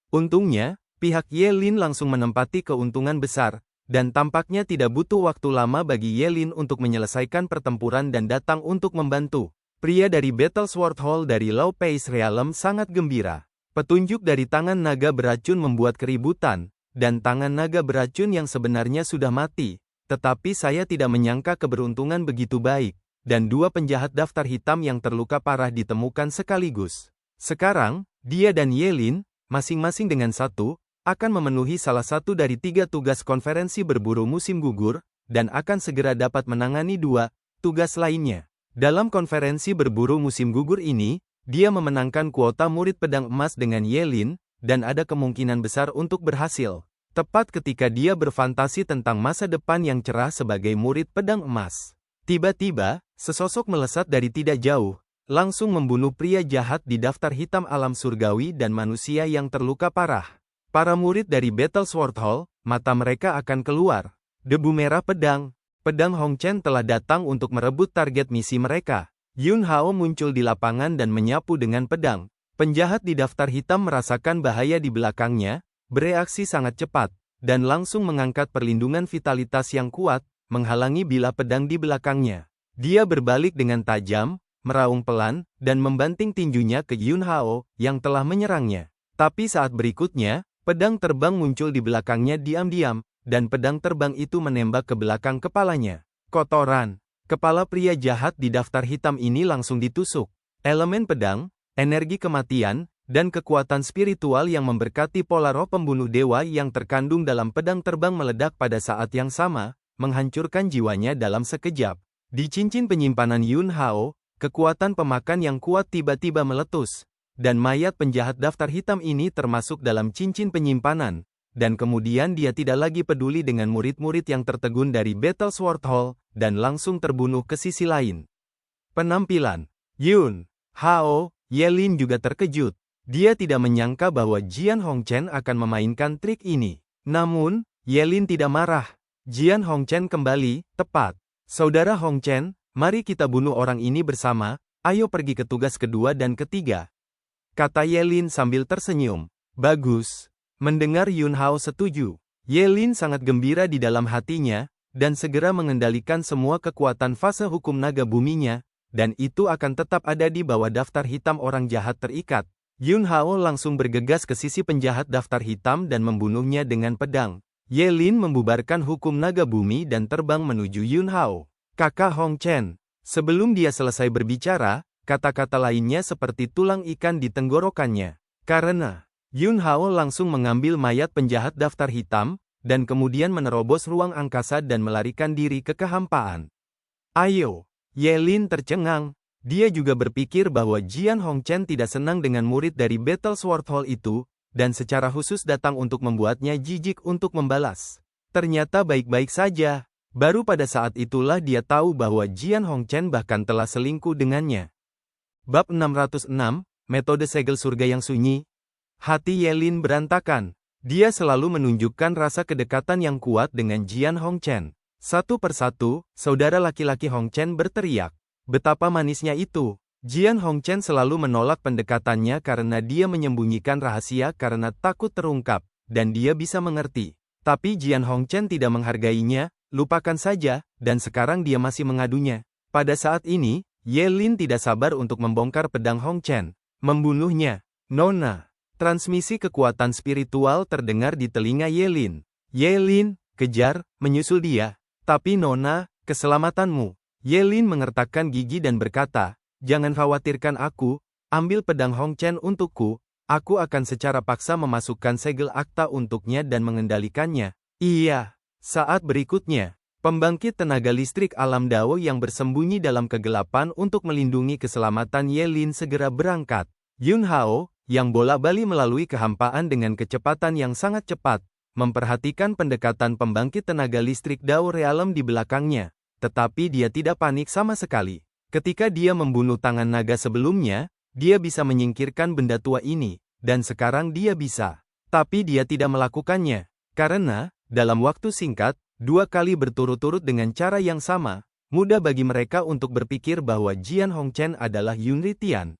Speaker 1: Untungnya, pihak Ye Lin langsung menempati keuntungan besar, dan tampaknya tidak butuh waktu lama bagi Ye Lin untuk menyelesaikan pertempuran dan datang untuk membantu. Pria dari Battle Sword Hall dari Low Pace Realm sangat gembira. Petunjuk dari tangan naga beracun membuat keributan, dan tangan naga beracun yang sebenarnya sudah mati, tetapi saya tidak menyangka keberuntungan begitu baik, dan dua penjahat daftar hitam yang terluka parah ditemukan sekaligus. Sekarang, dia dan Ye Lin, masing-masing dengan satu, akan memenuhi salah satu dari 3 tugas konferensi berburu musim gugur, dan akan segera dapat menangani 2 tugas lainnya. Dalam konferensi berburu musim gugur ini, dia memenangkan kuota murid pedang emas dengan Ye Lin, dan ada kemungkinan besar untuk berhasil. Tepat ketika dia berfantasi tentang masa depan yang cerah sebagai murid pedang emas. Tiba-tiba, sesosok melesat dari tidak jauh, langsung membunuh pria jahat di daftar hitam alam surgawi dan manusia yang terluka parah. Para murid dari Battle Sword Hall, mata mereka akan keluar. Debu merah pedang. Pedang Hong Chen telah datang untuk merebut target misi mereka. Yun Hao muncul di lapangan dan menyapu dengan pedang. Penjahat di daftar hitam merasakan bahaya di belakangnya, bereaksi sangat cepat, dan langsung mengangkat perlindungan vitalitas yang kuat, menghalangi bilah pedang di belakangnya. Dia berbalik dengan tajam, meraung pelan, dan membanting tinjunya ke Yun Hao, yang telah menyerangnya. Tapi saat berikutnya, pedang terbang muncul di belakangnya diam-diam, dan pedang terbang itu menembak ke belakang kepalanya. Kotoran. Kepala pria jahat di daftar hitam ini langsung ditusuk. Elemen pedang, energi kematian, dan kekuatan spiritual yang memberkati pola roh pembunuh dewa yang terkandung dalam pedang terbang meledak pada saat yang sama, menghancurkan jiwanya dalam sekejap. Di cincin penyimpanan Yun Hao, kekuatan pemakan yang kuat tiba-tiba meletus, dan mayat penjahat daftar hitam ini termasuk dalam cincin penyimpanan, dan kemudian dia tidak lagi peduli dengan murid-murid yang tertegun dari Battle Sword Hall, dan langsung terbunuh ke sisi lain. Penampilan Yun Hao, Ye Lin juga terkejut. Dia tidak menyangka bahwa Jian Hongchen akan memainkan trik ini. Namun, Ye Lin tidak marah. Jian Hongchen kembali, tepat. Saudara Hongchen, mari kita bunuh orang ini bersama, ayo pergi ke tugas kedua dan ketiga. Kata Ye Lin sambil tersenyum. Bagus. Mendengar Yun Hao setuju, Ye Lin sangat gembira di dalam hatinya, dan segera mengendalikan semua kekuatan fase hukum naga buminya, dan itu akan tetap ada di bawah daftar hitam orang jahat terikat. Yun Hao langsung bergegas ke sisi penjahat daftar hitam dan membunuhnya dengan pedang. Ye Lin membubarkan hukum naga bumi dan terbang menuju Yun Hao. Kakak Hong Chen. Sebelum dia selesai berbicara, kata-kata lainnya seperti tulang ikan di tenggorokannya. Karena Yun Hao langsung mengambil mayat penjahat daftar hitam, dan kemudian menerobos ruang angkasa dan melarikan diri ke kehampaan. Ayo! Ye Lin tercengang. Dia juga berpikir bahwa Jian Hongchen tidak senang dengan murid dari Battle Sword Hall itu, dan secara khusus datang untuk membuatnya jijik untuk membalas. Ternyata baik-baik saja. Baru pada saat itulah dia tahu bahwa Jian Hongchen bahkan telah selingkuh dengannya. Bab 606, Metode Segel Surga yang Sunyi. Hati Ye Lin berantakan. Dia selalu menunjukkan rasa kedekatan yang kuat dengan Jian Hongchen. Satu persatu, saudara laki-laki Hongchen berteriak. Betapa manisnya itu. Jian Hongchen selalu menolak pendekatannya karena dia menyembunyikan rahasia karena takut terungkap, dan dia bisa mengerti. Tapi Jian Hongchen tidak menghargainya, lupakan saja, dan sekarang dia masih mengadunya. Pada saat ini, Ye Lin tidak sabar untuk membongkar pedang Hongchen. Membunuhnya. Nona. Transmisi kekuatan spiritual terdengar di telinga Yelin. Yelin, kejar, menyusul dia. Tapi Nona, keselamatanmu. Yelin mengertakkan gigi dan berkata, jangan khawatirkan aku, ambil pedang Hong Chen untukku, aku akan secara paksa memasukkan segel akta untuknya dan mengendalikannya. Iya. Saat berikutnya, pembangkit tenaga listrik alam Dao yang bersembunyi dalam kegelapan untuk melindungi keselamatan Yelin segera berangkat. Yun Hao, yang bola-bali melalui kehampaan dengan kecepatan yang sangat cepat, memperhatikan pendekatan pembangkit tenaga listrik Dao Realem di belakangnya, tetapi dia tidak panik sama sekali. Ketika dia membunuh tangan naga sebelumnya, dia bisa menyingkirkan benda tua ini, dan sekarang dia bisa. Tapi dia tidak melakukannya, karena, dalam waktu singkat, 2 kali berturut-turut dengan cara yang sama, mudah bagi mereka untuk berpikir bahwa Jian Hongchen adalah Yun Ritian.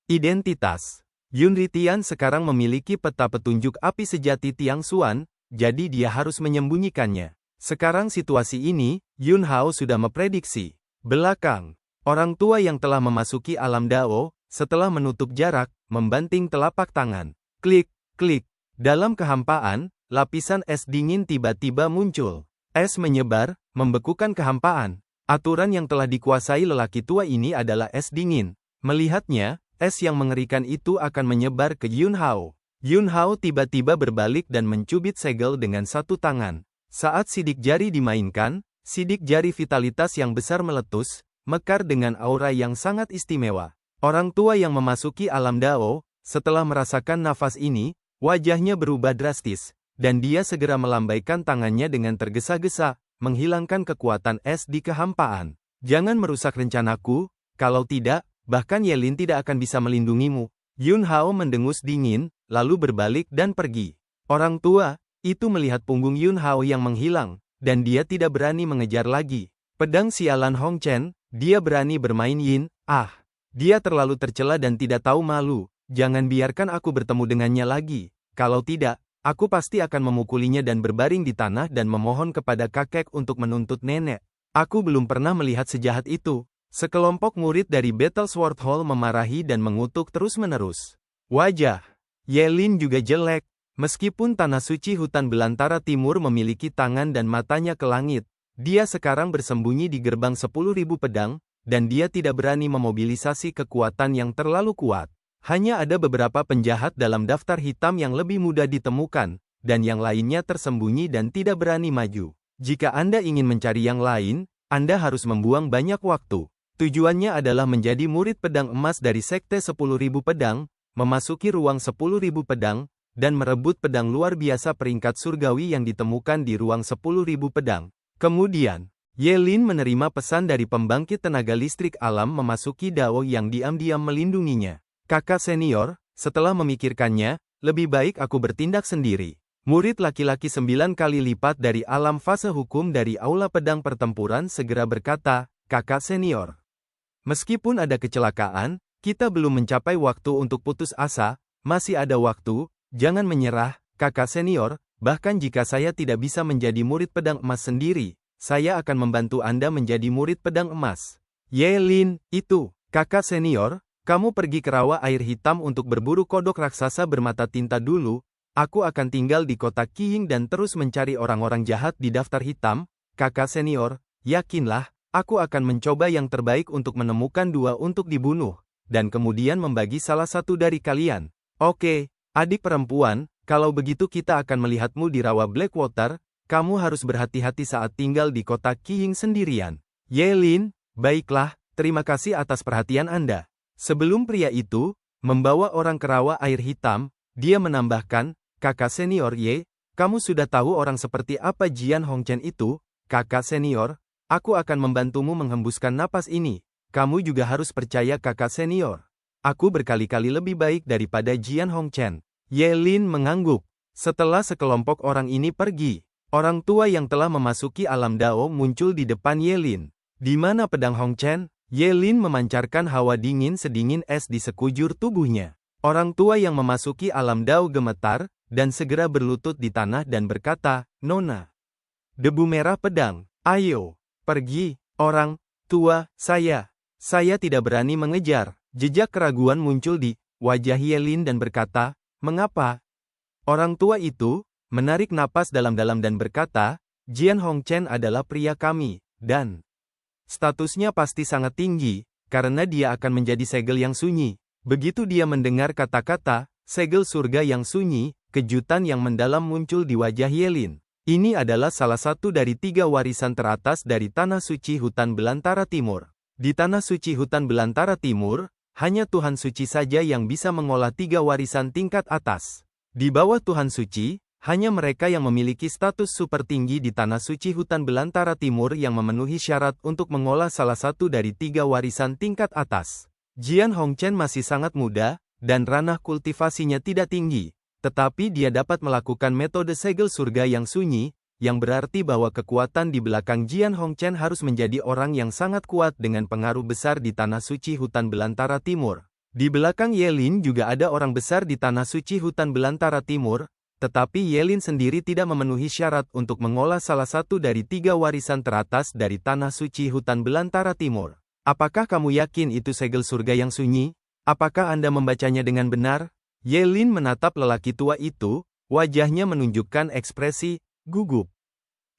Speaker 1: Identitas. Yun Ritian sekarang memiliki peta petunjuk api sejati Tiang Xuan, jadi dia harus menyembunyikannya. Sekarang situasi ini, Yun Hao sudah memprediksi. Belakang. Orang tua yang telah memasuki alam Dao, setelah menutup jarak, membanting telapak tangan. Klik, klik. Dalam kehampaan, lapisan es dingin tiba-tiba muncul. Es menyebar, membekukan kehampaan. Aturan yang telah dikuasai lelaki tua ini adalah es dingin. Melihatnya, es yang mengerikan itu akan menyebar ke Yun Hao. Yun Hao tiba-tiba berbalik dan mencubit segel dengan satu tangan. Saat sidik jari dimainkan, sidik jari vitalitas yang besar meletus, mekar dengan aura yang sangat istimewa. Orang tua yang memasuki alam Dao, setelah merasakan nafas ini, wajahnya berubah drastis, dan dia segera melambaikan tangannya dengan tergesa-gesa, menghilangkan kekuatan es di kehampaan. Jangan merusak rencanaku, kalau tidak, bahkan Yelin tidak akan bisa melindungimu. Yun Hao mendengus dingin, lalu berbalik dan pergi. Orang tua itu melihat punggung Yun Hao yang menghilang, dan dia tidak berani mengejar lagi. Pedang sialan Hong Chen, dia berani bermain yin, dia terlalu tercela dan tidak tahu malu. Jangan biarkan aku bertemu dengannya lagi. Kalau tidak, aku pasti akan memukulinya dan berbaring di tanah dan memohon kepada kakek untuk menuntut nenek. Aku belum pernah melihat sejahat itu. Sekelompok murid dari Battle Sword Hall memarahi dan mengutuk terus-menerus. Wajah Yelin juga jelek. Meskipun tanah suci hutan belantara timur memiliki tangan dan matanya ke langit, dia sekarang bersembunyi di gerbang 10.000 pedang, dan dia tidak berani memobilisasi kekuatan yang terlalu kuat. Hanya ada beberapa penjahat dalam daftar hitam yang lebih mudah ditemukan, dan yang lainnya tersembunyi dan tidak berani maju. Jika Anda ingin mencari yang lain, Anda harus membuang banyak waktu. Tujuannya adalah menjadi murid pedang emas dari Sekte 10.000 pedang, memasuki ruang 10.000 pedang, dan merebut pedang luar biasa peringkat surgawi yang ditemukan di ruang 10.000 pedang. Kemudian, Yelin menerima pesan dari pembangkit tenaga listrik alam memasuki Dao yang diam-diam melindunginya. Kakak senior, setelah memikirkannya, lebih baik aku bertindak sendiri. Murid laki-laki 9 kali lipat dari alam fase hukum dari aula pedang pertempuran segera berkata, kakak senior. Meskipun ada kecelakaan, kita belum mencapai waktu untuk putus asa, masih ada waktu, jangan menyerah, kakak senior, bahkan jika saya tidak bisa menjadi murid pedang emas sendiri, saya akan membantu Anda menjadi murid pedang emas. Yelin, itu, kakak senior, kamu pergi ke rawa air hitam untuk berburu kodok raksasa bermata tinta dulu, aku akan tinggal di kota Qiying dan terus mencari orang-orang jahat di daftar hitam, kakak senior, yakinlah, aku akan mencoba yang terbaik untuk menemukan 2 untuk dibunuh, dan kemudian membagi salah satu dari kalian. Oke, adik perempuan, kalau begitu kita akan melihatmu di rawa Blackwater, kamu harus berhati-hati saat tinggal di kota Qiying sendirian. Yelin, baiklah, terima kasih atas perhatian Anda. Sebelum pria itu membawa orang ke rawa air hitam, dia menambahkan, kakak senior Ye, kamu sudah tahu orang seperti apa Jian Hongchen itu, kakak senior, aku akan membantumu menghembuskan napas ini. Kamu juga harus percaya kakak senior. Aku berkali-kali lebih baik daripada Jian Hongchen. Yelin mengangguk. Setelah sekelompok orang ini pergi, orang tua yang telah memasuki alam Dao muncul di depan Yelin. Di mana pedang Hongchen? Yelin memancarkan hawa dingin sedingin es di sekujur tubuhnya. Orang tua yang memasuki alam Dao gemetar, dan segera berlutut di tanah dan berkata, Nona. Debu merah pedang, ayo. Pergi, orang tua, saya tidak berani mengejar. Jejak keraguan muncul di wajah Yelin dan berkata, Mengapa? Orang tua itu menarik napas dalam-dalam dan berkata, Jian Hongchen adalah pria kami, dan statusnya pasti sangat tinggi, karena dia akan menjadi segel yang sunyi. Begitu dia mendengar kata-kata, segel surga yang sunyi, kejutan yang mendalam muncul di wajah Yelin. Ini adalah salah satu dari 3 warisan teratas dari Tanah Suci Hutan Belantara Timur. Di Tanah Suci Hutan Belantara Timur, hanya Tuhan Suci saja yang bisa mengolah 3 warisan tingkat atas. Di bawah Tuhan Suci, hanya mereka yang memiliki status super tinggi di Tanah Suci Hutan Belantara Timur yang memenuhi syarat untuk mengolah salah satu dari 3 warisan tingkat atas. Jian Hongchen masih sangat muda, dan ranah kultivasinya tidak tinggi, tetapi dia dapat melakukan metode segel surga yang sunyi, yang berarti bahwa kekuatan di belakang Jian Hongchen harus menjadi orang yang sangat kuat dengan pengaruh besar di Tanah Suci Hutan Belantara Timur. Di belakang Yelin juga ada orang besar di Tanah Suci Hutan Belantara Timur, tetapi Yelin sendiri tidak memenuhi syarat untuk mengolah salah satu dari 3 warisan teratas dari Tanah Suci Hutan Belantara Timur. Apakah kamu yakin itu segel surga yang sunyi? Apakah Anda membacanya dengan benar? Yelin menatap lelaki tua itu, wajahnya menunjukkan ekspresi gugup.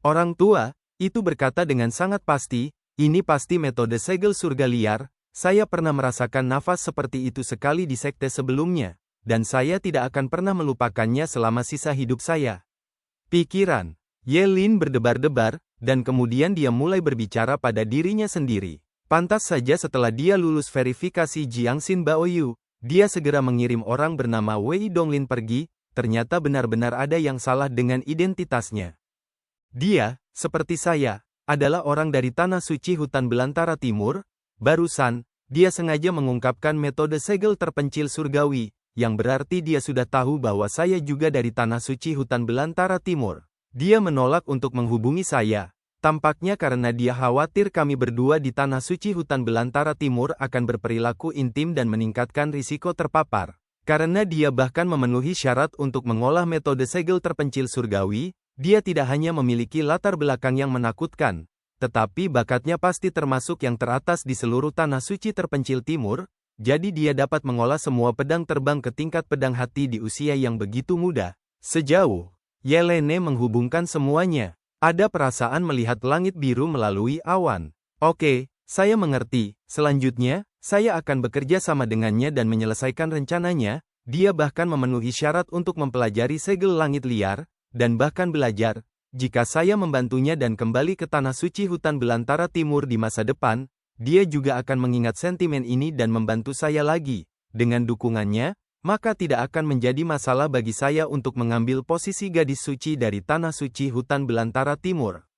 Speaker 1: Orang tua itu berkata dengan sangat pasti, ini pasti metode segel surga liar, saya pernah merasakan nafas seperti itu sekali di sekte sebelumnya. Dan saya tidak akan pernah melupakannya selama sisa hidup saya. Pikiran Yelin berdebar-debar, dan kemudian dia mulai berbicara pada dirinya sendiri. Pantas saja setelah dia lulus verifikasi Jiangxin Baoyu, dia segera mengirim orang bernama Wei Donglin pergi, ternyata benar-benar ada yang salah dengan identitasnya. Dia, seperti saya, adalah orang dari Tanah Suci Hutan Belantara Timur. Barusan, dia sengaja mengungkapkan metode segel terpencil surgawi, yang berarti dia sudah tahu bahwa saya juga dari Tanah Suci Hutan Belantara Timur. Dia menolak untuk menghubungi saya. Tampaknya karena dia khawatir kami berdua di Tanah Suci Hutan Belantara Timur akan berperilaku intim dan meningkatkan risiko terpapar. Karena dia bahkan memenuhi syarat untuk mengolah metode segel terpencil surgawi, dia tidak hanya memiliki latar belakang yang menakutkan, tetapi bakatnya pasti termasuk yang teratas di seluruh Tanah Suci terpencil Timur. Jadi dia dapat mengolah semua pedang terbang ke tingkat pedang hati di usia yang begitu muda. Sejauh Yelene menghubungkan semuanya, ada perasaan melihat langit biru melalui awan. Oke, saya mengerti. Selanjutnya, saya akan bekerja sama dengannya dan menyelesaikan rencananya. Dia bahkan memenuhi syarat untuk mempelajari segel langit liar, dan bahkan belajar, jika saya membantunya dan kembali ke Tanah Suci Hutan Belantara Timur di masa depan, dia juga akan mengingat sentimen ini dan membantu saya lagi. Dengan dukungannya, maka tidak akan menjadi masalah bagi saya untuk mengambil posisi gadis suci dari Tanah Suci Hutan Belantara Timur.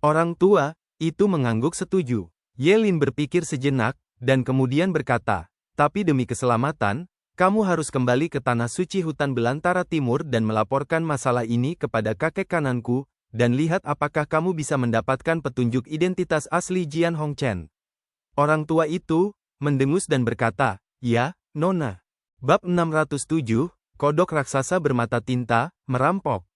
Speaker 1: Orang tua itu mengangguk setuju. Yelin berpikir sejenak, dan kemudian berkata, tapi demi keselamatan, kamu harus kembali ke Tanah Suci Hutan Belantara Timur dan melaporkan masalah ini kepada kakek kananku, dan lihat apakah kamu bisa mendapatkan petunjuk identitas asli Jian Hongchen. Orang tua itu mendengus dan berkata, ya, Nona. Bab 607, Kodok Raksasa Bermata Tinta, Merampok.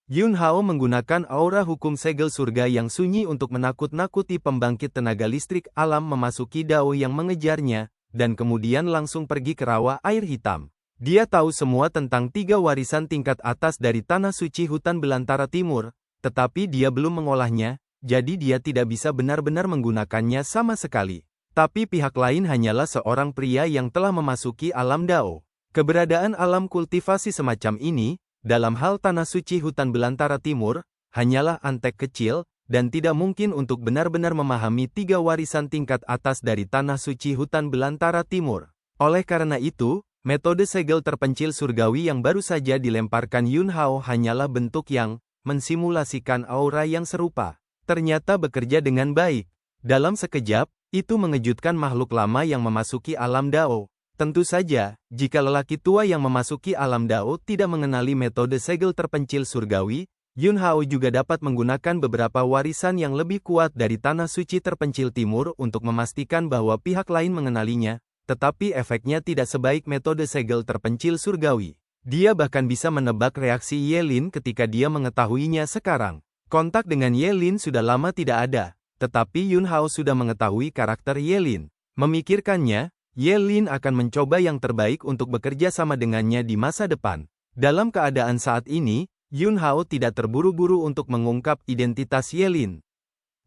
Speaker 1: Yun Hao menggunakan aura hukum segel surga yang sunyi untuk menakut-nakuti pembangkit tenaga listrik alam memasuki dao yang mengejarnya, dan kemudian langsung pergi ke rawa air hitam. Dia tahu semua tentang 3 warisan tingkat atas dari Tanah Suci Hutan Belantara Timur, tetapi dia belum mengolahnya, jadi dia tidak bisa benar-benar menggunakannya sama sekali. Tapi pihak lain hanyalah seorang pria yang telah memasuki alam dao. Keberadaan alam kultivasi semacam ini, dalam hal Tanah Suci Hutan Belantara Timur, hanyalah antek kecil, dan tidak mungkin untuk benar-benar memahami 3 warisan tingkat atas dari Tanah Suci Hutan Belantara Timur. Oleh karena itu, metode segel terpencil surgawi yang baru saja dilemparkan Yun Hao hanyalah bentuk yang mensimulasikan aura yang serupa. Ternyata bekerja dengan baik. Dalam sekejap, itu mengejutkan makhluk lama yang memasuki alam dao. Tentu saja, jika lelaki tua yang memasuki alam dao tidak mengenali metode segel terpencil surgawi, Yun Hao juga dapat menggunakan beberapa warisan yang lebih kuat dari Tanah Suci Terpencil Timur untuk memastikan bahwa pihak lain mengenalinya, tetapi efeknya tidak sebaik metode segel terpencil surgawi. Dia bahkan bisa menebak reaksi Yelin ketika dia mengetahuinya sekarang. Kontak dengan Yelin sudah lama tidak ada. Tetapi Yun Hao sudah mengetahui karakter Yelin. Memikirkannya, Ye Lin akan mencoba yang terbaik untuk bekerja sama dengannya di masa depan. Dalam keadaan saat ini, Yun Hao tidak terburu-buru untuk mengungkap identitas Ye Lin.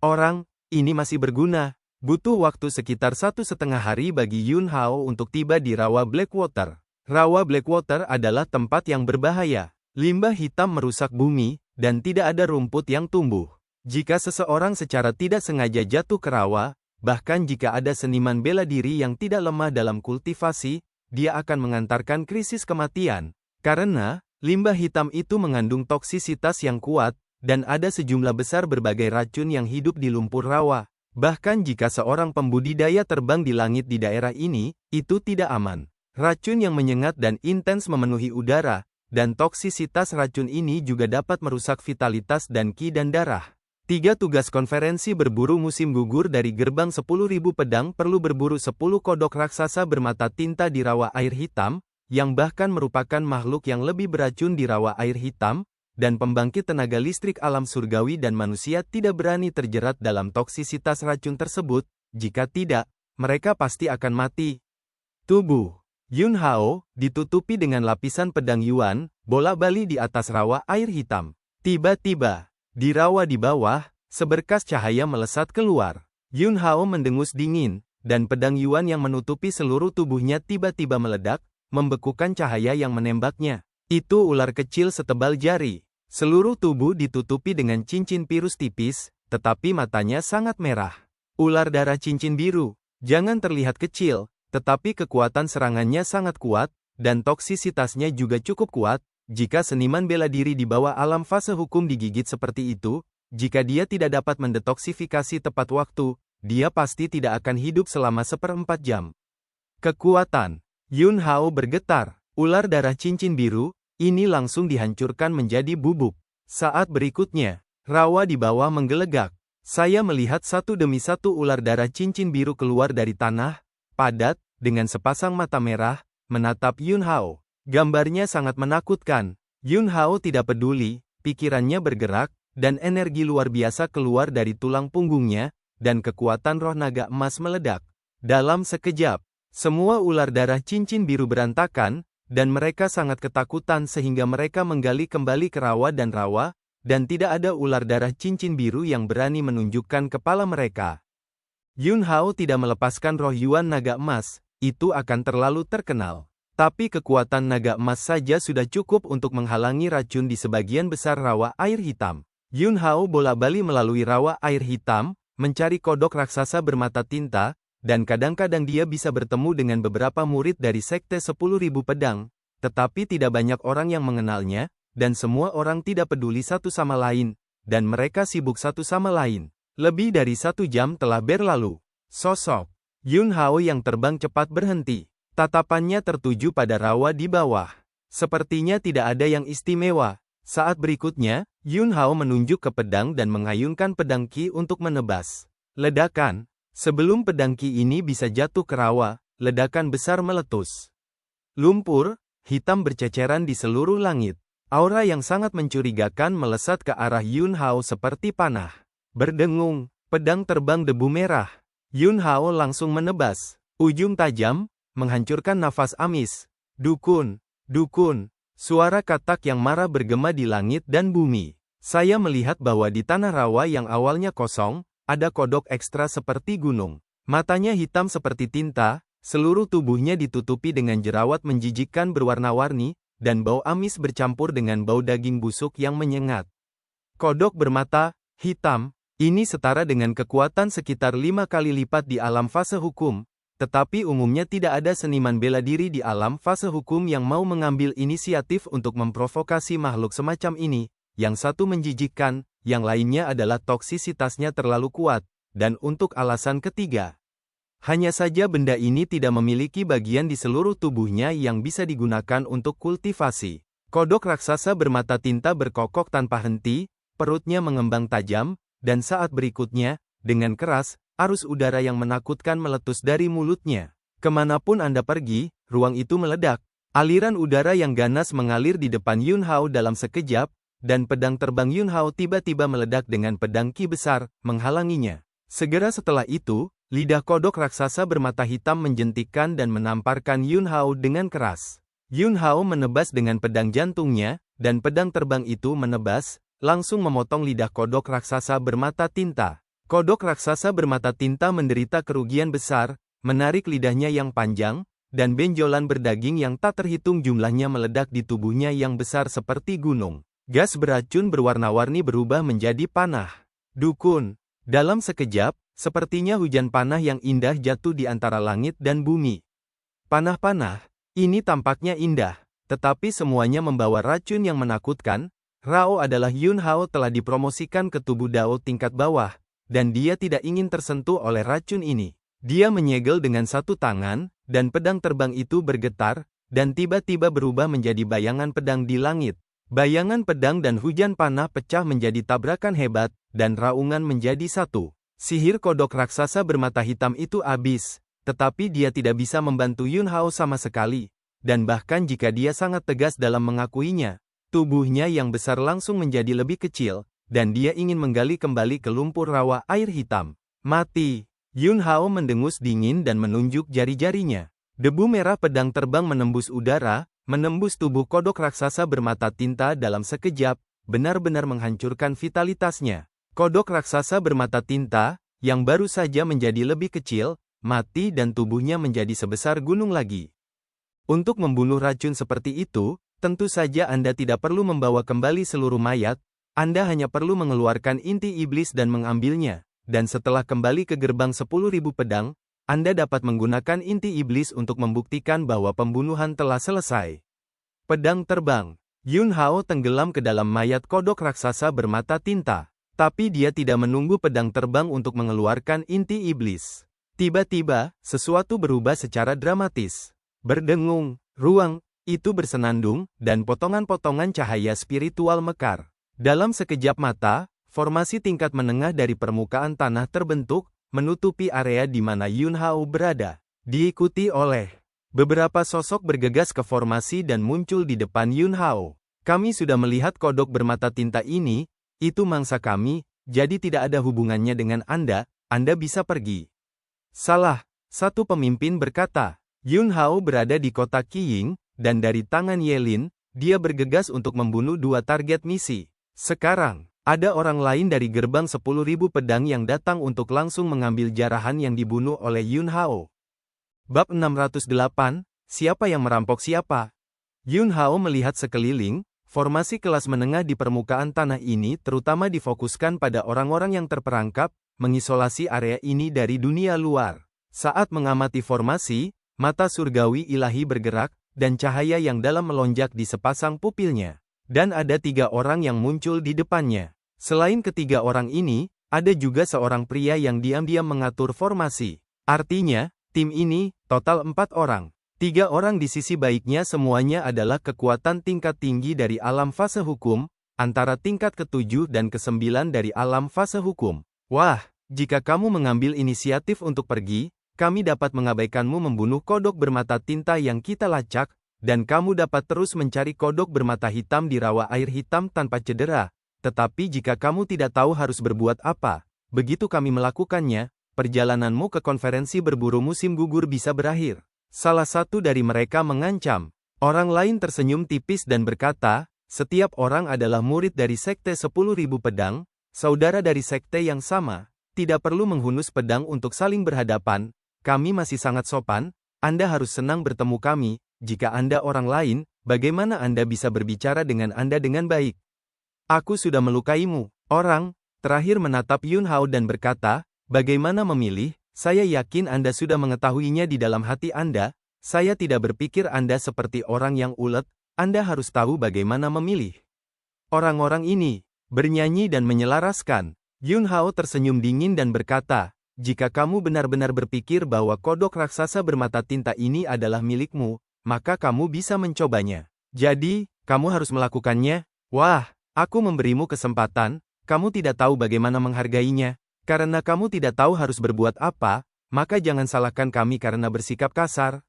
Speaker 1: Orang ini masih berguna. Butuh waktu sekitar 1,5 hari bagi Yun Hao untuk tiba di rawa Blackwater. Rawa Blackwater adalah tempat yang berbahaya. Limbah hitam merusak bumi, dan tidak ada rumput yang tumbuh. Jika seseorang secara tidak sengaja jatuh ke rawa, bahkan jika ada seniman bela diri yang tidak lemah dalam kultivasi, dia akan mengantarkan krisis kematian. Karena, limbah hitam itu mengandung toksisitas yang kuat, dan ada sejumlah besar berbagai racun yang hidup di lumpur rawa. Bahkan jika seorang pembudidaya terbang di langit di daerah ini, itu tidak aman. Racun yang menyengat dan intens memenuhi udara, dan toksisitas racun ini juga dapat merusak vitalitas dan ki dan darah. 3 tugas konferensi berburu musim gugur dari gerbang 10.000 pedang perlu berburu 10 kodok raksasa bermata tinta di rawa air hitam, yang bahkan merupakan makhluk yang lebih beracun di rawa air hitam, dan pembangkit tenaga listrik alam surgawi dan manusia tidak berani terjerat dalam toksisitas racun tersebut, jika tidak, mereka pasti akan mati. Tubuh Yun Hao ditutupi dengan lapisan pedang Yuan, bola-bali di atas rawa air hitam. Tiba-tiba, di rawa di bawah, seberkas cahaya melesat keluar. Yun Hao mendengus dingin, dan pedang Yuan yang menutupi seluruh tubuhnya tiba-tiba meledak, membekukan cahaya yang menembaknya. Itu ular kecil setebal jari. Seluruh tubuh ditutupi dengan cincin virus tipis, tetapi matanya sangat merah. Ular darah cincin biru, jangan terlihat kecil, tetapi kekuatan serangannya sangat kuat, dan toksisitasnya juga cukup kuat. Jika seniman bela diri di bawah alam fase hukum digigit seperti itu, jika dia tidak dapat mendetoksifikasi tepat waktu, dia pasti tidak akan hidup selama 1/4 jam. Kekuatan Yun Hao bergetar. Ular darah cincin biru ini langsung dihancurkan menjadi bubuk. Saat berikutnya, rawa di bawah menggelegak. Saya melihat satu demi satu ular darah cincin biru keluar dari tanah, padat, dengan sepasang mata merah, menatap Yun Hao. Gambarnya sangat menakutkan. Yun Hao tidak peduli, pikirannya bergerak, dan energi luar biasa keluar dari tulang punggungnya, dan kekuatan roh naga emas meledak. Dalam sekejap, semua ular darah cincin biru berantakan, dan mereka sangat ketakutan sehingga mereka menggali kembali ke rawa, dan tidak ada ular darah cincin biru yang berani menunjukkan kepala mereka. Yun Hao tidak melepaskan roh Yuan naga emas, itu akan terlalu terkenal. Tapi kekuatan naga emas saja sudah cukup untuk menghalangi racun di sebagian besar rawa air hitam. Yun Hao bola-bali melalui rawa air hitam, mencari kodok raksasa bermata tinta, dan kadang-kadang dia bisa bertemu dengan beberapa murid dari Sekte 10.000 Pedang, tetapi tidak banyak orang yang mengenalnya, dan semua orang tidak peduli satu sama lain, dan mereka sibuk satu sama lain. Lebih dari 1 jam telah berlalu. Sosok Yun Hao yang terbang cepat berhenti. Tatapannya tertuju pada rawa di bawah. Sepertinya tidak ada yang istimewa. Saat berikutnya, Yun Hao menunjuk ke pedang dan mengayunkan pedang Qi untuk menebas. Ledakan. Sebelum pedang Qi ini bisa jatuh ke rawa, ledakan besar meletus. Lumpur hitam berceceran di seluruh langit. Aura yang sangat mencurigakan melesat ke arah Yun Hao seperti panah. Berdengung, pedang terbang debu merah. Yun Hao langsung menebas. Ujung tajam, menghancurkan nafas amis. Dukun, dukun. Suara katak yang marah bergema di langit dan bumi. Saya melihat bahwa di tanah rawa yang awalnya kosong, ada kodok ekstra seperti gunung. Matanya hitam seperti tinta, seluruh tubuhnya ditutupi dengan jerawat menjijikkan berwarna-warni, dan bau amis bercampur dengan bau daging busuk yang menyengat. Kodok bermata hitam. Ini setara dengan kekuatan sekitar 5 kali lipat di alam fase hukum, tetapi umumnya tidak ada seniman bela diri di alam fase hukum yang mau mengambil inisiatif untuk memprovokasi makhluk semacam ini. Yang satu menjijikkan, yang lainnya adalah toksisitasnya terlalu kuat, dan untuk alasan ketiga. Hanya saja benda ini tidak memiliki bagian di seluruh tubuhnya yang bisa digunakan untuk kultivasi. Kodok raksasa bermata tinta berkokok tanpa henti, perutnya mengembang tajam, dan saat berikutnya, dengan keras, arus udara yang menakutkan meletus dari mulutnya. Kemanapun Anda pergi, ruang itu meledak. Aliran udara yang ganas mengalir di depan Yun Hao dalam sekejap, dan pedang terbang Yun Hao tiba-tiba meledak dengan pedang Qi besar, menghalanginya. Segera setelah itu, Lidah kodok raksasa bermata hitam menjentikkan dan menamparkan Yun Hao dengan keras. Yun Hao menebas dengan pedang jantungnya, dan pedang terbang itu menebas, langsung memotong lidah kodok raksasa bermata tinta. Kodok raksasa bermata tinta menderita kerugian besar, menarik lidahnya yang panjang, dan benjolan berdaging yang tak terhitung jumlahnya meledak di tubuhnya yang besar seperti gunung. Gas beracun berwarna-warni berubah menjadi panah. Dukun. Dalam sekejap, sepertinya hujan panah yang indah jatuh di antara langit dan bumi. Panah-panah, ini tampaknya indah, tetapi semuanya membawa racun yang menakutkan. Rao adalah Yun Hao telah dipromosikan ke tubuh Dao tingkat bawah, dan dia tidak ingin tersentuh oleh racun ini. Dia menyegel dengan satu tangan, dan pedang terbang itu bergetar, dan tiba-tiba berubah menjadi bayangan pedang di langit. Bayangan pedang dan hujan panah pecah menjadi tabrakan hebat, dan raungan menjadi satu. Sihir kodok raksasa bermata hitam itu habis, tetapi dia tidak bisa membantu Yun Hao sama sekali, dan bahkan jika dia sangat tegas dalam mengakuinya, tubuhnya yang besar langsung menjadi lebih kecil, dan dia ingin menggali kembali ke lumpur rawa air hitam. Mati! Yun Hao mendengus dingin dan menunjuk jari-jarinya. Debu merah pedang terbang menembus udara, menembus tubuh kodok raksasa bermata tinta dalam sekejap, benar-benar menghancurkan vitalitasnya. Kodok raksasa bermata tinta, yang baru saja menjadi lebih kecil, mati dan tubuhnya menjadi sebesar gunung lagi. Untuk membunuh racun seperti itu, tentu saja Anda tidak perlu membawa kembali seluruh mayat, Anda hanya perlu mengeluarkan inti iblis dan mengambilnya. Dan setelah kembali ke gerbang 10.000 pedang, Anda dapat menggunakan inti iblis untuk membuktikan bahwa pembunuhan telah selesai. Pedang terbang. Yun Hao tenggelam ke dalam mayat kodok raksasa bermata tinta. Tapi dia tidak menunggu pedang terbang untuk mengeluarkan inti iblis. Tiba-tiba, sesuatu berubah secara dramatis. Berdengung, ruang itu bersenandung, dan potongan-potongan cahaya spiritual mekar. Dalam sekejap mata, formasi tingkat menengah dari permukaan tanah terbentuk, menutupi area di mana Yun Hao berada. Diikuti oleh beberapa sosok bergegas ke formasi dan muncul di depan Yun Hao. Kami sudah melihat kodok bermata tinta ini, itu mangsa kami, jadi tidak ada hubungannya dengan Anda bisa pergi. Salah, satu pemimpin berkata. Yun Hao berada di kota Qiying, dan dari tangan Yelin, dia bergegas untuk membunuh dua target misi. Sekarang, ada orang lain dari gerbang 10.000 pedang yang datang untuk langsung mengambil jarahan yang dibunuh oleh Yun Hao. Bab 608, siapa yang merampok siapa? Yun Hao melihat sekeliling, formasi kelas menengah di permukaan tanah ini terutama difokuskan pada orang-orang yang terperangkap, mengisolasi area ini dari dunia luar. Saat mengamati formasi, mata surgawi ilahi bergerak, dan cahaya yang dalam melonjak di sepasang pupilnya. Dan ada 3 orang yang muncul di depannya. Selain ketiga orang ini, ada juga seorang pria yang diam-diam mengatur formasi. Artinya, tim ini, total 4 orang. 3 orang di sisi baiknya semuanya adalah kekuatan tingkat tinggi dari alam fase hukum, antara tingkat ke-7 dan ke-9 dari alam fase hukum. Wah, jika kamu mengambil inisiatif untuk pergi, kami dapat mengabaikanmu membunuh kodok bermata tinta yang kita lacak, dan kamu dapat terus mencari kodok bermata hitam di rawa air hitam tanpa cedera. Tetapi jika kamu tidak tahu harus berbuat apa, begitu kami melakukannya, perjalananmu ke konferensi berburu musim gugur bisa berakhir. Salah satu dari mereka mengancam. Orang lain tersenyum tipis dan berkata, setiap orang adalah murid dari sekte 10.000 pedang, saudara dari sekte yang sama, tidak perlu menghunus pedang untuk saling berhadapan, kami masih sangat sopan, Anda harus senang bertemu kami, jika Anda orang lain, bagaimana Anda bisa berbicara dengan Anda dengan baik? Aku sudah melukaimu. Orang terakhir menatap Yun Hao dan berkata, bagaimana memilih, saya yakin Anda sudah mengetahuinya di dalam hati Anda, saya tidak berpikir Anda seperti orang yang ulet, Anda harus tahu bagaimana memilih. Orang-orang ini bernyanyi dan menyelaraskan. Yun Hao tersenyum dingin dan berkata, jika kamu benar-benar berpikir bahwa kodok raksasa bermata tinta ini adalah milikmu, maka kamu bisa mencobanya. Jadi, kamu harus melakukannya. Wah! Aku memberimu kesempatan, kamu tidak tahu bagaimana menghargainya, karena kamu tidak tahu harus berbuat apa, maka jangan salahkan kami karena bersikap kasar.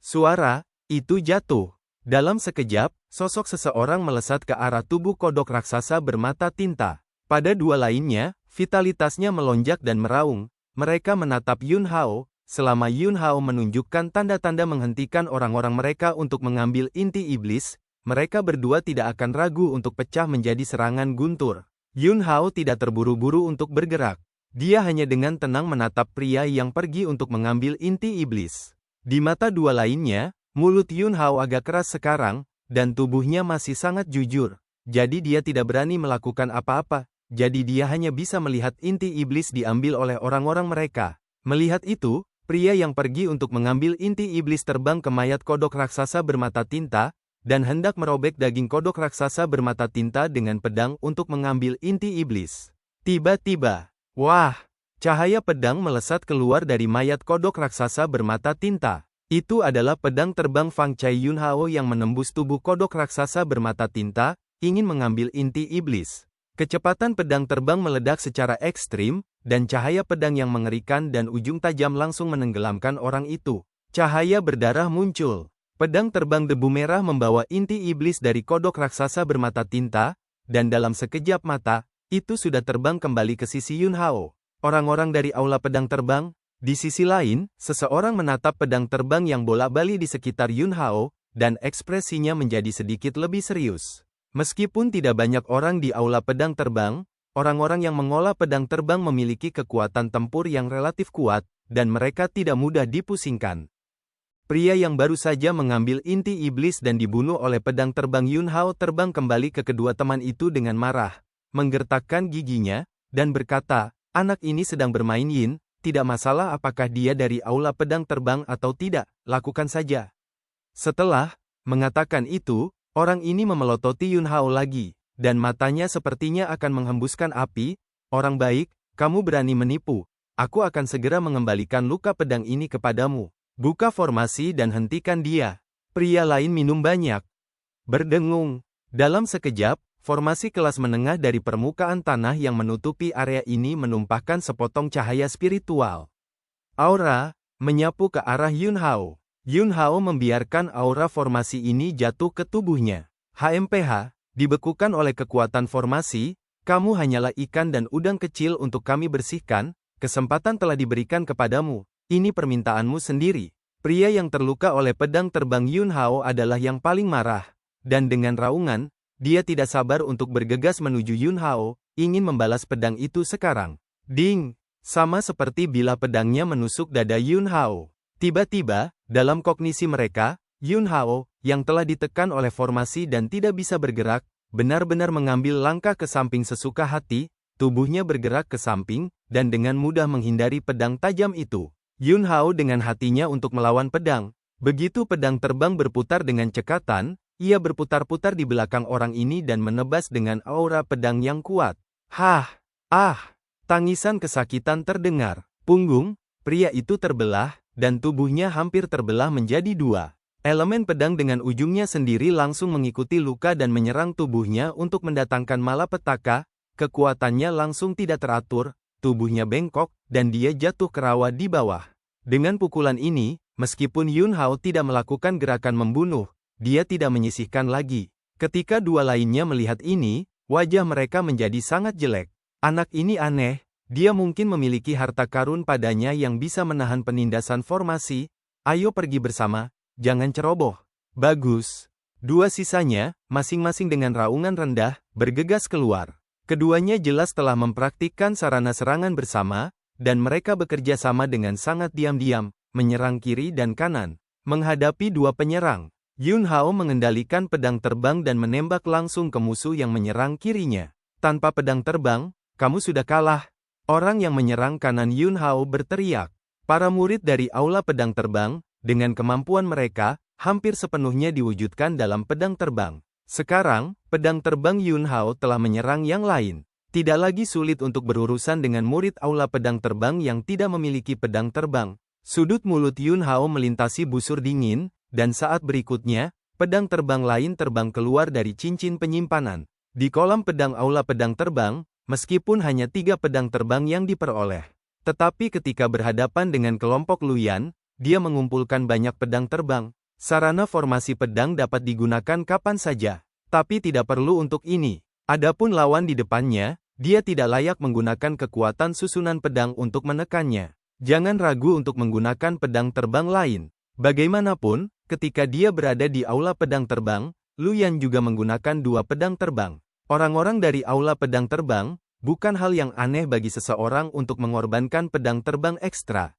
Speaker 1: Suara itu jatuh. Dalam sekejap, sosok seseorang melesat ke arah tubuh kodok raksasa bermata tinta. Pada dua lainnya, vitalitasnya melonjak dan meraung, mereka menatap Yun Hao, selama Yun Hao menunjukkan tanda-tanda menghentikan orang-orang mereka untuk mengambil inti iblis, mereka berdua tidak akan ragu untuk pecah menjadi serangan guntur. Yun Hao tidak terburu-buru untuk bergerak. Dia hanya dengan tenang menatap pria yang pergi untuk mengambil inti iblis. Di mata dua lainnya, mulut Yun Hao agak keras sekarang, dan tubuhnya masih sangat jujur. Jadi dia tidak berani melakukan apa-apa, jadi dia hanya bisa melihat inti iblis diambil oleh orang-orang mereka. Melihat itu, pria yang pergi untuk mengambil inti iblis terbang ke mayat kodok raksasa bermata tinta, dan hendak merobek daging kodok raksasa bermata tinta dengan pedang untuk mengambil inti iblis. Tiba-tiba, wah! Cahaya pedang melesat keluar dari mayat kodok raksasa bermata tinta. Itu adalah pedang terbang Fang Cai Yun Hao yang menembus tubuh kodok raksasa bermata tinta, ingin mengambil inti iblis. Kecepatan pedang terbang meledak secara ekstrim, dan cahaya pedang yang mengerikan dan ujung tajam langsung menenggelamkan orang itu. Cahaya berdarah muncul. Pedang terbang debu merah membawa inti iblis dari kodok raksasa bermata tinta, dan dalam sekejap mata, itu sudah terbang kembali ke sisi Yun Hao. Orang-orang dari aula pedang terbang, di sisi lain, seseorang menatap pedang terbang yang bolak-balik di sekitar Yun Hao, dan ekspresinya menjadi sedikit lebih serius. Meskipun tidak banyak orang di aula pedang terbang, orang-orang yang mengolah pedang terbang memiliki kekuatan tempur yang relatif kuat, dan mereka tidak mudah dipusingkan. Pria yang baru saja mengambil inti iblis dan dibunuh oleh pedang terbang Yun Hao terbang kembali ke kedua teman itu dengan marah, menggertakkan giginya, dan berkata, anak ini sedang bermain yin, tidak masalah apakah dia dari aula pedang terbang atau tidak, lakukan saja. Setelah mengatakan itu, orang ini memelototi Yun Hao lagi, dan matanya sepertinya akan menghembuskan api. Orang baik, kamu berani menipu. Aku akan segera mengembalikan luka pedang ini kepadamu. Buka formasi dan hentikan dia. Pria lain minum banyak. Berdengung. Dalam sekejap, formasi kelas menengah dari permukaan tanah yang menutupi area ini menumpahkan sepotong cahaya spiritual. Aura menyapu ke arah Yun Hao. Yun Hao membiarkan aura formasi ini jatuh ke tubuhnya. HMPH, dibekukan oleh kekuatan formasi, kamu hanyalah ikan dan udang kecil untuk kami bersihkan, kesempatan telah diberikan kepadamu, ini permintaanmu sendiri. Pria yang terluka oleh pedang terbang Yun Hao adalah yang paling marah, dan dengan raungan, dia tidak sabar untuk bergegas menuju Yun Hao, ingin membalas pedang itu sekarang. Ding! Sama seperti bila pedangnya menusuk dada Yun Hao. Tiba-tiba, dalam kognisi mereka, Yun Hao, yang telah ditekan oleh formasi dan tidak bisa bergerak, benar-benar mengambil langkah ke samping sesuka hati, tubuhnya bergerak ke samping, dan dengan mudah menghindari pedang tajam itu. Yun Hao dengan hatinya untuk melawan pedang. Begitu pedang terbang berputar dengan cekatan, ia berputar-putar di belakang orang ini dan menebas dengan aura pedang yang kuat. Hah! Ah! Tangisan kesakitan terdengar. Punggung pria itu terbelah, dan tubuhnya hampir terbelah menjadi dua. Elemen pedang dengan ujungnya sendiri langsung mengikuti luka dan menyerang tubuhnya untuk mendatangkan malapetaka, kekuatannya langsung tidak teratur, tubuhnya bengkok, dan dia jatuh ke rawa di bawah. Dengan pukulan ini, meskipun Yun Hao tidak melakukan gerakan membunuh, dia tidak menyisihkan lagi. Ketika dua lainnya melihat ini, wajah mereka menjadi sangat jelek. Anak ini aneh. Dia mungkin memiliki harta karun padanya yang bisa menahan penindasan formasi. Ayo pergi bersama, jangan ceroboh. Bagus. Dua sisanya, masing-masing dengan raungan rendah, bergegas keluar. Keduanya jelas telah mempraktikkan sarana serangan bersama, dan mereka bekerja sama dengan sangat diam-diam, menyerang kiri dan kanan. Menghadapi dua penyerang, Yun Hao mengendalikan pedang terbang dan menembak langsung ke musuh yang menyerang kirinya. Tanpa pedang terbang, kamu sudah kalah. Orang yang menyerang kanan Yun Hao berteriak. Para murid dari aula pedang terbang, dengan kemampuan mereka, hampir sepenuhnya diwujudkan dalam pedang terbang. Sekarang, pedang terbang Yun Hao telah menyerang yang lain. Tidak lagi sulit untuk berurusan dengan murid aula pedang terbang yang tidak memiliki pedang terbang. Sudut mulut Yun Hao melintasi busur dingin, dan saat berikutnya, pedang terbang lain terbang keluar dari cincin penyimpanan. Di kolam pedang aula pedang terbang, meskipun hanya 3 pedang terbang yang diperoleh. Tetapi ketika berhadapan dengan kelompok Luyan, dia mengumpulkan banyak pedang terbang. Sarana formasi pedang dapat digunakan kapan saja. Tapi tidak perlu untuk ini. Adapun lawan di depannya, dia tidak layak menggunakan kekuatan susunan pedang untuk menekannya. Jangan ragu untuk menggunakan pedang terbang lain. Bagaimanapun, ketika dia berada di aula pedang terbang, Lu Yan juga menggunakan 2 pedang terbang. Orang-orang dari aula pedang terbang, bukan hal yang aneh bagi seseorang untuk mengorbankan pedang terbang ekstra.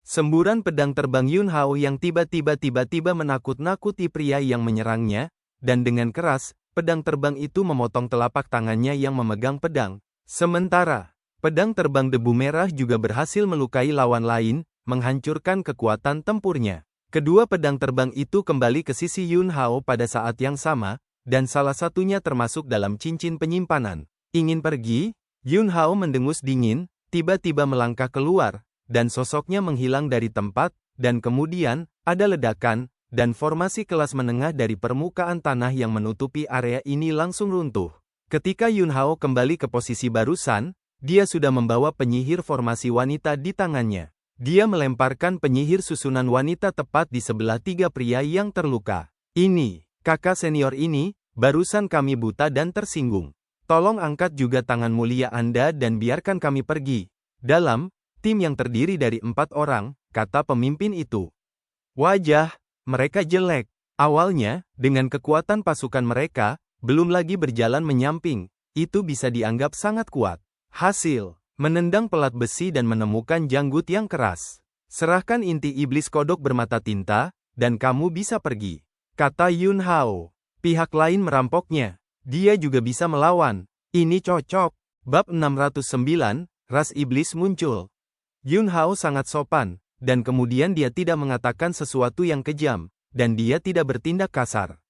Speaker 1: Semburan pedang terbang Yun Hao yang tiba-tiba menakut-nakuti pria yang menyerangnya, dan dengan keras, pedang terbang itu memotong telapak tangannya yang memegang pedang. Sementara, pedang terbang debu merah juga berhasil melukai lawan lain, menghancurkan kekuatan tempurnya. Kedua pedang terbang itu kembali ke sisi Yun Hao pada saat yang sama, dan salah satunya termasuk dalam cincin penyimpanan. Ingin pergi? Yun Hao mendengus dingin, tiba-tiba melangkah keluar, dan sosoknya menghilang dari tempat, dan kemudian, ada ledakan, dan formasi kelas menengah dari permukaan tanah yang menutupi area ini langsung runtuh. Ketika Yun Hao kembali ke posisi barusan, dia sudah membawa penyihir formasi wanita di tangannya. Dia melemparkan penyihir susunan wanita tepat di sebelah 3 pria yang terluka. Ini, kakak senior ini, barusan kami buta dan tersinggung. Tolong angkat juga tangan mulia Anda dan biarkan kami pergi. Dalam tim yang terdiri dari 4 orang, kata pemimpin itu. Wajah mereka jelek. Awalnya, dengan kekuatan pasukan mereka, belum lagi berjalan menyamping, itu bisa dianggap sangat kuat. Hasil, menendang pelat besi dan menemukan janggut yang keras. Serahkan inti iblis kodok bermata tinta, dan kamu bisa pergi. Kata Yun Hao. Pihak lain merampoknya. Dia juga bisa melawan. Ini cocok. Bab 609, ras iblis muncul. Yun Hao sangat sopan, dan kemudian dia tidak mengatakan sesuatu yang kejam, dan dia tidak bertindak kasar.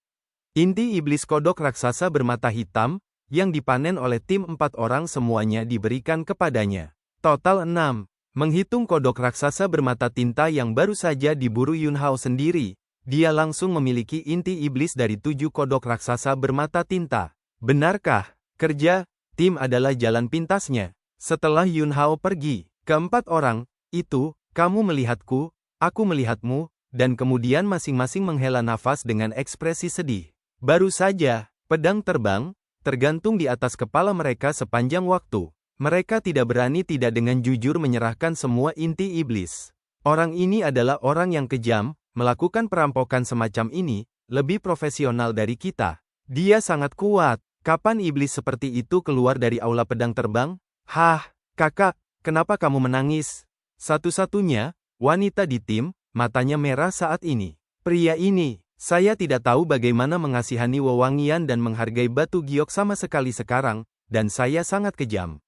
Speaker 1: Inti iblis kodok raksasa bermata hitam, yang dipanen oleh tim 4 orang semuanya diberikan kepadanya. Total 6. Menghitung kodok raksasa bermata tinta yang baru saja diburu Yun Hao sendiri, dia langsung memiliki inti iblis dari 7 kodok raksasa bermata tinta. Benarkah? Kerja tim adalah jalan pintasnya. Setelah Yun Hao pergi, keempat orang itu, kamu melihatku, aku melihatmu, dan kemudian masing-masing menghela nafas dengan ekspresi sedih. Baru saja, pedang terbang, tergantung di atas kepala mereka sepanjang waktu. Mereka tidak berani tidak dengan jujur menyerahkan semua inti iblis. Orang ini adalah orang yang kejam, melakukan perampokan semacam ini, lebih profesional dari kita. Dia sangat kuat. Kapan iblis seperti itu keluar dari aula pedang terbang? Hah, kakak, kenapa kamu menangis? Satu-satunya wanita di tim, matanya merah saat ini. Pria ini, saya tidak tahu bagaimana mengasihani wewangian dan menghargai batu giok sama sekali sekarang, dan saya sangat kejam.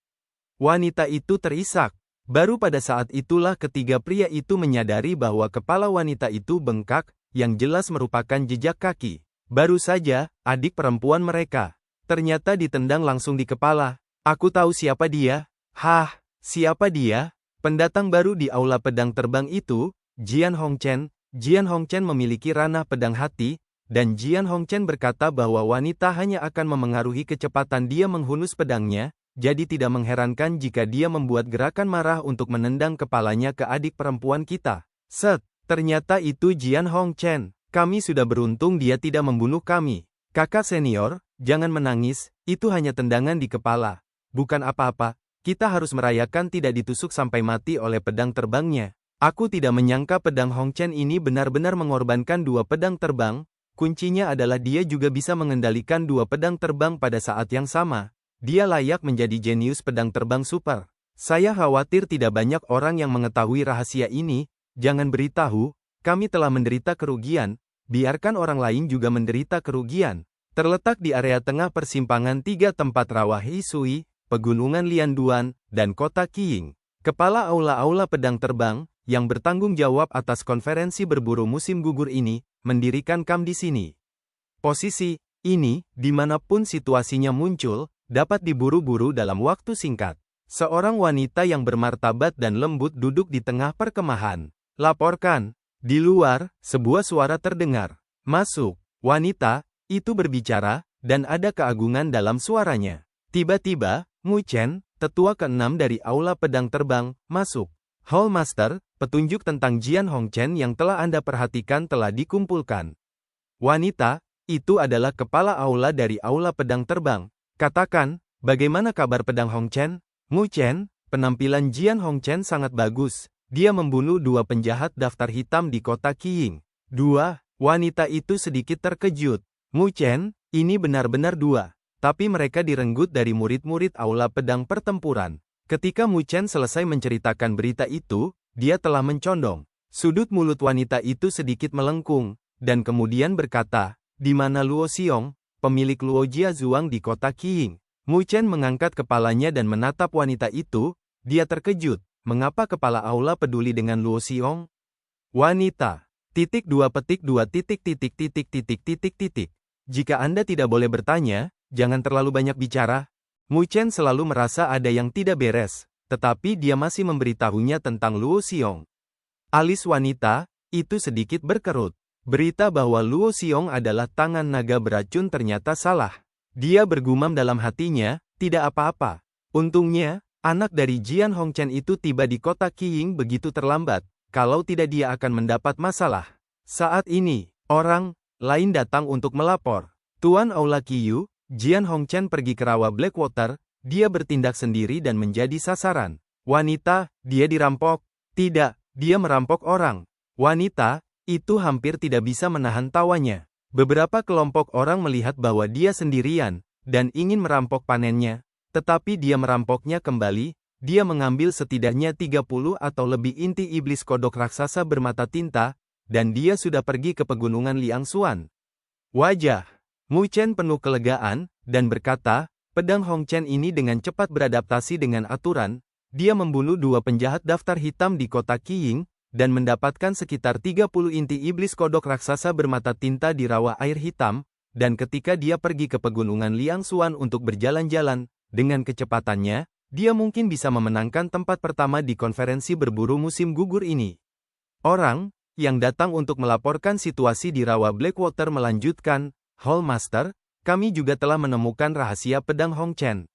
Speaker 1: Wanita itu terisak. Baru pada saat itulah ketiga pria itu menyadari bahwa kepala wanita itu bengkak, yang jelas merupakan jejak kaki. Baru saja, adik perempuan mereka. Ternyata ditendang langsung di kepala. Aku tahu siapa dia. Hah, siapa dia? Pendatang baru di aula pedang terbang itu, Jian Hongchen. Jian Hongchen memiliki ranah pedang hati, dan Jian Hongchen berkata bahwa wanita hanya akan memengaruhi kecepatan dia menghunus pedangnya, jadi tidak mengherankan jika dia membuat gerakan marah untuk menendang kepalanya ke adik perempuan kita. Set, ternyata itu Jian Hongchen. Kami sudah beruntung dia tidak membunuh kami. Kakak senior, jangan menangis, itu hanya tendangan di kepala. Bukan apa-apa, kita harus merayakan tidak ditusuk sampai mati oleh pedang terbangnya. Aku tidak menyangka pedang Hongchen ini benar-benar mengorbankan 2 pedang terbang. Kuncinya adalah dia juga bisa mengendalikan 2 pedang terbang pada saat yang sama. Dia layak menjadi jenius pedang terbang super. Saya khawatir tidak banyak orang yang mengetahui rahasia ini. Jangan beritahu, kami telah menderita kerugian. Biarkan orang lain juga menderita kerugian. Terletak di area tengah persimpangan 3 tempat rawa Hisui, Pegunungan Lianduan, dan kota Qiying. Kepala aula-aula pedang terbang, yang bertanggung jawab atas konferensi berburu musim gugur ini, mendirikan kamp di sini. Posisi ini, dimanapun situasinya muncul, dapat diburu-buru dalam waktu singkat. Seorang wanita yang bermartabat dan lembut duduk di tengah perkemahan. Laporkan. Di luar, sebuah suara terdengar. Masuk. Wanita itu berbicara, dan ada keagungan dalam suaranya. Tiba-tiba, Mu Chen, tetua ke-6 dari aula pedang terbang, masuk. Hallmaster, petunjuk tentang Jian Hongchen yang telah Anda perhatikan telah dikumpulkan. Wanita itu adalah kepala aula dari aula pedang terbang. Katakan, bagaimana kabar pedang Hong Chen? Mu Chen, penampilan Jian Hong Chen sangat bagus. Dia membunuh 2 penjahat daftar hitam di kota Qiying. 2. Wanita itu sedikit terkejut. Mu Chen, ini benar-benar 2. Tapi mereka direnggut dari murid-murid aula pedang pertempuran. Ketika Mu Chen selesai menceritakan berita itu, dia telah mencondong. Sudut mulut wanita itu sedikit melengkung, dan kemudian berkata, di mana Luo Xiong, pemilik Luo Jia Zhuang di kota Qiying? Mu Chen mengangkat kepalanya dan menatap wanita itu. Dia terkejut. Mengapa kepala aula peduli dengan Luo Xiong? Wanita. Jika Anda tidak boleh bertanya, jangan terlalu banyak bicara. Mu Chen selalu merasa ada yang tidak beres, tetapi dia masih memberitahunya tentang Luo Xiong. Alis wanita itu sedikit berkerut. Berita bahwa Luo Xiong adalah tangan naga beracun ternyata salah. Dia bergumam dalam hatinya, tidak apa-apa. Untungnya, anak dari Jian Hong Chen itu tiba di kota Qiying begitu terlambat, kalau tidak dia akan mendapat masalah. Saat ini, orang lain datang untuk melapor. Tuan Aula Qiyu, Jian Hong Chen pergi ke rawa Blackwater, dia bertindak sendiri dan menjadi sasaran. Wanita, dia dirampok. Tidak, dia merampok orang. Wanita, itu hampir tidak bisa menahan tawanya. Beberapa kelompok orang melihat bahwa dia sendirian, dan ingin merampok panennya. Tetapi dia merampoknya kembali, dia mengambil setidaknya 30 atau lebih inti iblis kodok raksasa bermata tinta, dan dia sudah pergi ke pegunungan Liangsuan. Wajah Mu Chen penuh kelegaan, dan berkata, pedang Hong Chen ini dengan cepat beradaptasi dengan aturan, dia membunuh 2 penjahat daftar hitam di kota Qiying, dan mendapatkan sekitar 30 inti iblis kodok raksasa bermata tinta di rawa air hitam, dan ketika dia pergi ke pegunungan Liangsuan untuk berjalan-jalan, dengan kecepatannya, dia mungkin bisa memenangkan tempat pertama di konferensi berburu musim gugur ini. Orang yang datang untuk melaporkan situasi di rawa Blackwater melanjutkan, Hall Master, kami juga telah menemukan rahasia pedang Hong Chen.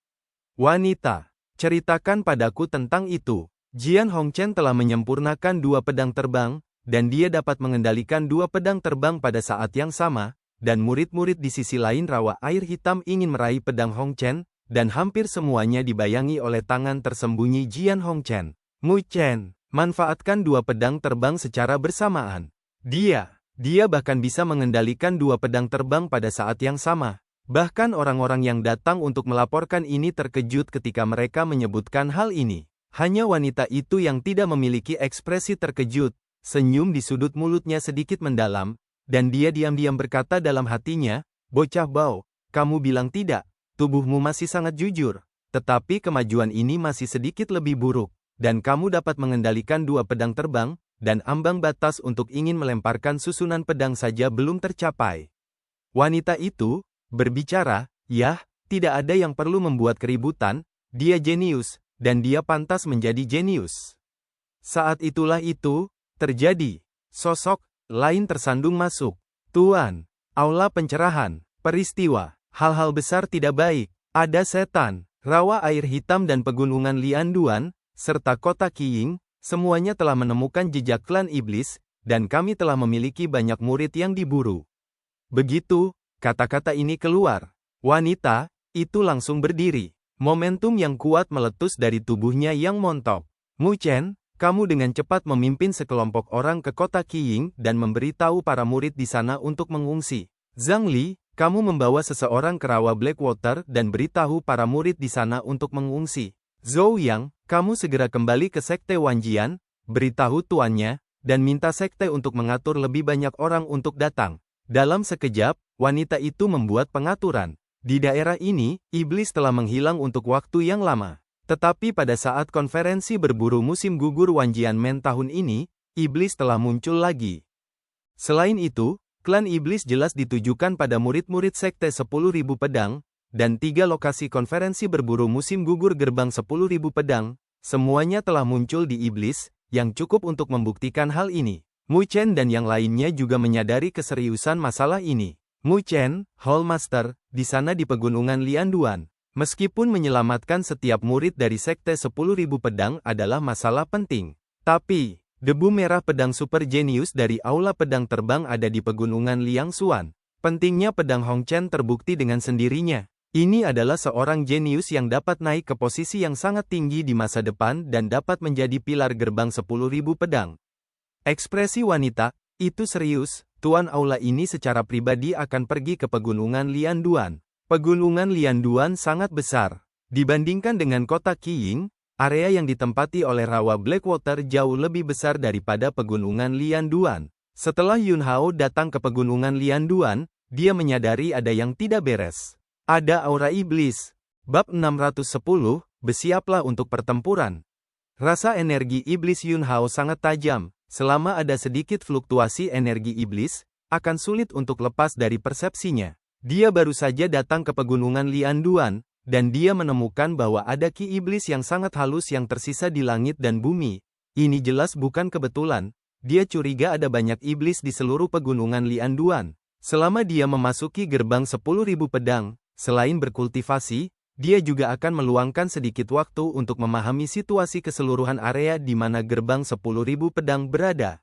Speaker 1: Wanita, ceritakan padaku tentang itu. Jian Hong Chen telah menyempurnakan 2 pedang terbang, dan dia dapat mengendalikan 2 pedang terbang pada saat yang sama, dan murid-murid di sisi lain rawa air hitam ingin meraih pedang Hong Chen, dan hampir semuanya dibayangi oleh tangan tersembunyi Jian Hong Chen. Mu Chen, manfaatkan 2 pedang terbang secara bersamaan. Dia bahkan bisa mengendalikan 2 pedang terbang pada saat yang sama. Bahkan orang-orang yang datang untuk melaporkan ini terkejut ketika mereka menyebutkan hal ini. Hanya wanita itu yang tidak memiliki ekspresi terkejut, senyum di sudut mulutnya sedikit mendalam, dan dia diam-diam berkata dalam hatinya, bocah bau, kamu bilang tidak. Tubuhmu masih sangat jujur, tetapi kemajuan ini masih sedikit lebih buruk, dan kamu dapat mengendalikan 2 pedang terbang, dan ambang batas untuk ingin melemparkan susunan pedang saja belum tercapai. Wanita itu berbicara, yah, tidak ada yang perlu membuat keributan, dia jenius, dan dia pantas menjadi jenius. Saat itulah itu terjadi. Sosok lain tersandung masuk. Tuan, aula pencerahan, peristiwa. Hal-hal besar tidak baik, ada setan, rawa air hitam dan pegunungan Lianduan, serta kota Qiying, semuanya telah menemukan jejak klan iblis, dan kami telah memiliki banyak murid yang diburu. Begitu, kata-kata ini keluar. Wanita itu langsung berdiri. Momentum yang kuat meletus dari tubuhnya yang montok. Mu Chen, kamu dengan cepat memimpin sekelompok orang ke kota Qiying dan memberitahu para murid di sana untuk mengungsi. Zhang Li, kamu membawa seseorang ke rawa Blackwater dan beritahu para murid di sana untuk mengungsi. Zhou Yang, kamu segera kembali ke sekte Wanjian, beritahu tuannya, dan minta sekte untuk mengatur lebih banyak orang untuk datang. Dalam sekejap, wanita itu membuat pengaturan. Di daerah ini, iblis telah menghilang untuk waktu yang lama. Tetapi pada saat konferensi berburu musim gugur Wanjian Men tahun ini, iblis telah muncul lagi. Selain itu, klan iblis jelas ditujukan pada murid-murid sekte 10.000 pedang, dan 3 lokasi konferensi berburu musim gugur gerbang 10.000 pedang, semuanya telah muncul di iblis, yang cukup untuk membuktikan hal ini. Mu Chen dan yang lainnya juga menyadari keseriusan masalah ini. Mu Chen, Hall Master, di sana di pegunungan Lianduan. Meskipun menyelamatkan setiap murid dari sekte 10.000 pedang adalah masalah penting. Tapi, debu merah pedang super jenius dari aula pedang terbang ada di pegunungan Liangsuan. Pentingnya pedang Hong Chen terbukti dengan sendirinya. Ini adalah seorang jenius yang dapat naik ke posisi yang sangat tinggi di masa depan dan dapat menjadi pilar gerbang 10.000 pedang. Ekspresi wanita, itu serius, Tuan Aula ini secara pribadi akan pergi ke pegunungan Lianduan. Pegunungan Lianduan sangat besar. Dibandingkan dengan kota Qiying, area yang ditempati oleh rawa Blackwater jauh lebih besar daripada pegunungan Lianduan. Setelah Yun Hao datang ke pegunungan Lianduan, dia menyadari ada yang tidak beres. Ada aura iblis. Bab 610, bersiaplah untuk pertempuran. Rasa energi iblis Yun Hao sangat tajam. Selama ada sedikit fluktuasi energi iblis, akan sulit untuk lepas dari persepsinya. Dia baru saja datang ke pegunungan Lianduan, dan dia menemukan bahwa ada ki iblis yang sangat halus yang tersisa di langit dan bumi. Ini jelas bukan kebetulan. Dia curiga ada banyak iblis di seluruh pegunungan Lianduan. Selama dia memasuki gerbang 10.000 pedang, selain berkultivasi, dia juga akan meluangkan sedikit waktu untuk memahami situasi keseluruhan area di mana gerbang 10.000 pedang berada.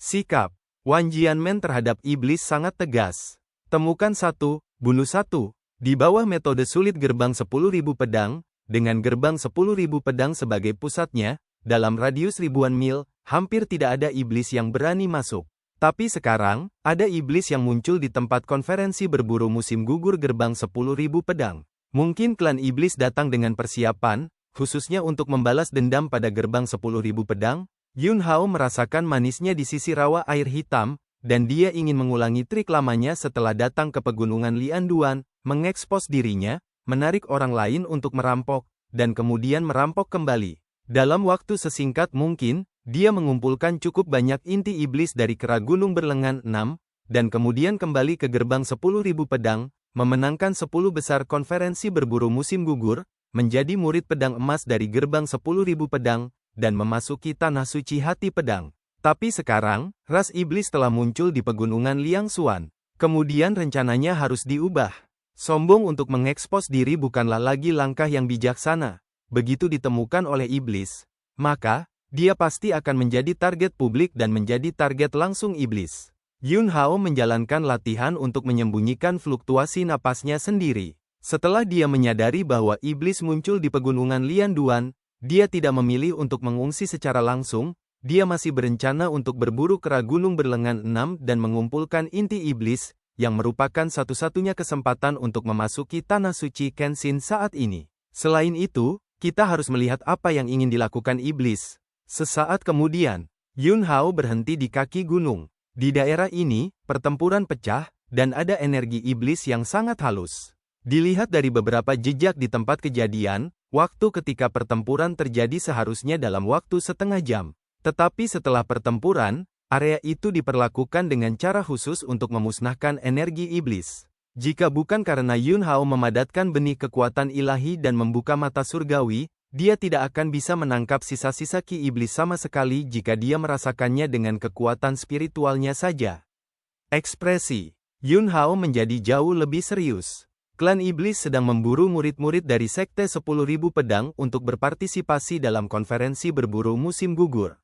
Speaker 1: Sikap Wan Jianmen terhadap iblis sangat tegas. Temukan satu, bunuh satu. Di bawah metode sulit gerbang 10.000 pedang, dengan gerbang 10.000 pedang sebagai pusatnya, dalam radius ribuan mil, hampir tidak ada iblis yang berani masuk. Tapi sekarang, ada iblis yang muncul di tempat konferensi berburu musim gugur gerbang 10.000 pedang. Mungkin klan iblis datang dengan persiapan, khususnya untuk membalas dendam pada gerbang 10.000 pedang. Yun Hao merasakan manisnya di sisi rawa air hitam, dan dia ingin mengulangi trik lamanya setelah datang ke pegunungan Lianduan, mengekspos dirinya, menarik orang lain untuk merampok, dan kemudian merampok kembali. Dalam waktu sesingkat mungkin, dia mengumpulkan cukup banyak inti iblis dari kera gunung berlengan 6, dan kemudian kembali ke gerbang 10.000 pedang, memenangkan 10 besar konferensi berburu musim gugur, menjadi murid pedang emas dari gerbang 10.000 pedang, dan memasuki tanah suci hati pedang. Tapi sekarang, ras iblis telah muncul di pegunungan Liangsuan. Kemudian rencananya harus diubah. Sombong untuk mengekspos diri bukanlah lagi langkah yang bijaksana. Begitu ditemukan oleh iblis, maka, dia pasti akan menjadi target publik dan menjadi target langsung iblis. Yun Hao menjalankan latihan untuk menyembunyikan fluktuasi napasnya sendiri. Setelah dia menyadari bahwa iblis muncul di pegunungan Lianduan, dia tidak memilih untuk mengungsi secara langsung, dia masih berencana untuk berburu kera gunung berlengan 6 dan mengumpulkan inti iblis, yang merupakan satu-satunya kesempatan untuk memasuki tanah suci Kenshin saat ini. Selain itu, kita harus melihat apa yang ingin dilakukan iblis. Sesaat kemudian, Yun Hao berhenti di kaki gunung. Di daerah ini, pertempuran pecah, dan ada energi iblis yang sangat halus. Dilihat dari beberapa jejak di tempat kejadian, waktu ketika pertempuran terjadi seharusnya dalam waktu setengah jam. Tetapi setelah pertempuran, area itu diperlakukan dengan cara khusus untuk memusnahkan energi iblis. Jika bukan karena Yun Hao memadatkan benih kekuatan ilahi dan membuka mata surgawi, dia tidak akan bisa menangkap sisa-sisa ki iblis sama sekali jika dia merasakannya dengan kekuatan spiritualnya saja. Ekspresi Yun Hao menjadi jauh lebih serius. Klan iblis sedang memburu murid-murid dari Sekte 10.000 Pedang untuk berpartisipasi dalam konferensi berburu musim gugur.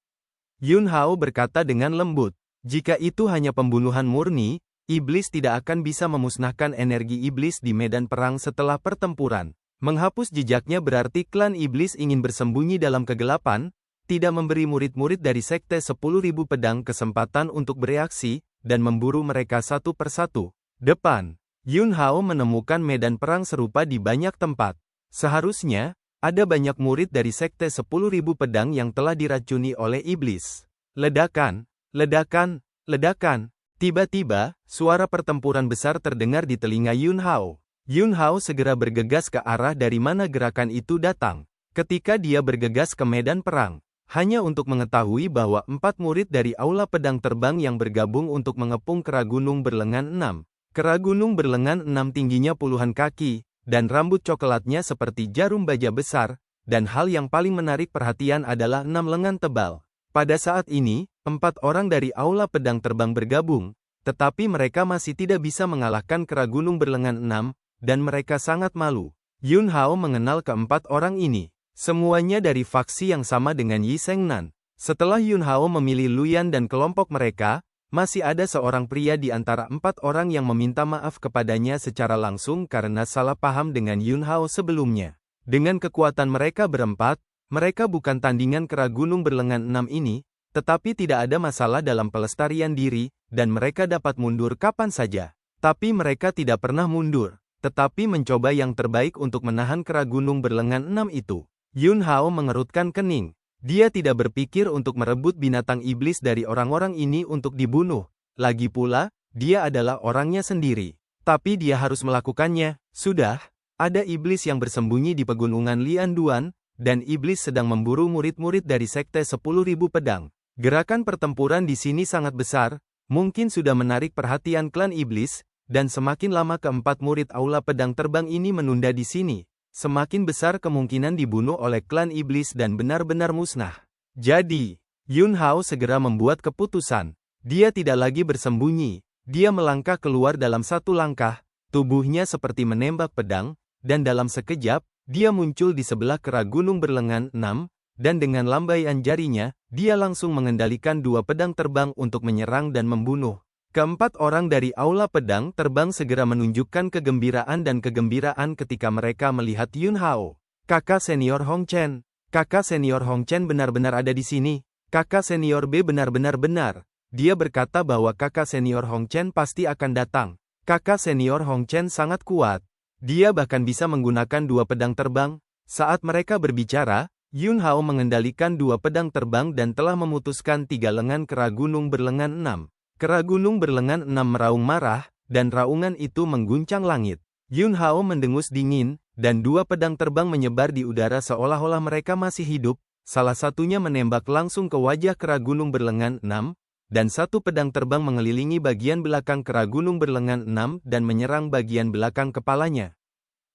Speaker 1: Yun Hao berkata dengan lembut, jika itu hanya pembunuhan murni, iblis tidak akan bisa memusnahkan energi iblis di medan perang setelah pertempuran. Menghapus jejaknya berarti klan iblis ingin bersembunyi dalam kegelapan, tidak memberi murid-murid dari Sekte 10.000 Pedang kesempatan untuk bereaksi, dan memburu mereka satu persatu. Depan, Yun Hao menemukan medan perang serupa di banyak tempat. Seharusnya, ada banyak murid dari Sekte 10.000 Pedang yang telah diracuni oleh iblis. Ledakan, ledakan, ledakan. Tiba-tiba, suara pertempuran besar terdengar di telinga Yun Hao. Yun Hao segera bergegas ke arah dari mana gerakan itu datang. Ketika dia bergegas ke medan perang, hanya untuk mengetahui bahwa 4 murid dari Aula Pedang Terbang yang bergabung untuk mengepung kera gunung berlengan 6. Kera gunung berlengan 6 tingginya puluhan kaki, dan rambut coklatnya seperti jarum baja besar, dan hal yang paling menarik perhatian adalah 6 lengan tebal. Pada saat ini, 4 orang dari Aula Pedang Terbang bergabung, tetapi mereka masih tidak bisa mengalahkan kera gunung berlengan 6, dan mereka sangat malu. Yun Hao mengenal keempat orang ini. Semuanya dari faksi yang sama dengan Yi Sengnan. Setelah Yun Hao memilih Luyan dan kelompok mereka, Masih ada seorang pria di antara 4 orang yang meminta maaf kepadanya secara langsung karena salah paham dengan Yun Hao sebelumnya. Dengan kekuatan mereka berempat, mereka bukan tandingan kera gunung berlengan 6 ini, tetapi tidak ada masalah dalam pelestarian diri, dan mereka dapat mundur kapan saja. Tapi mereka tidak pernah mundur, tetapi mencoba yang terbaik untuk menahan kera gunung berlengan 6 itu. Yun Hao mengerutkan kening. Dia tidak berpikir untuk merebut binatang iblis dari orang-orang ini untuk dibunuh. Lagi pula, dia adalah orangnya sendiri. Tapi dia harus melakukannya. Sudah, ada iblis yang bersembunyi di pegunungan Lianduan, dan iblis sedang memburu murid-murid dari sekte 10.000 pedang. Gerakan pertempuran di sini sangat besar, mungkin sudah menarik perhatian klan iblis, dan semakin lama keempat murid aula pedang terbang ini menunda di sini, semakin besar kemungkinan dibunuh oleh klan iblis dan benar-benar musnah. Jadi, Yun Hao segera membuat keputusan. Dia tidak lagi bersembunyi. Dia melangkah keluar dalam satu langkah, tubuhnya seperti menembak pedang, dan dalam sekejap, dia muncul di sebelah kera gunung berlengan 6, dan dengan lambaian jarinya, dia langsung mengendalikan 2 pedang terbang untuk menyerang dan membunuh. Keempat orang dari aula pedang terbang segera menunjukkan kegembiraan ketika mereka melihat Yun Hao. Kakak senior Hong Chen. Kakak senior Hong Chen benar-benar ada di sini. Kakak senior B benar-benar benar. Dia berkata bahwa kakak senior Hong Chen pasti akan datang. Kakak senior Hong Chen sangat kuat. Dia bahkan bisa menggunakan 2 pedang terbang. Saat mereka berbicara, Yun Hao mengendalikan 2 pedang terbang dan telah memutuskan 3 lengan kera gunung berlengan 6. Kera gunung berlengan 6 meraung marah, dan raungan itu mengguncang langit. Yun Hao mendengus dingin, dan 2 pedang terbang menyebar di udara seolah-olah mereka masih hidup. Salah satunya menembak langsung ke wajah kera gunung berlengan 6, dan 1 pedang terbang mengelilingi bagian belakang kera gunung berlengan 6 dan menyerang bagian belakang kepalanya.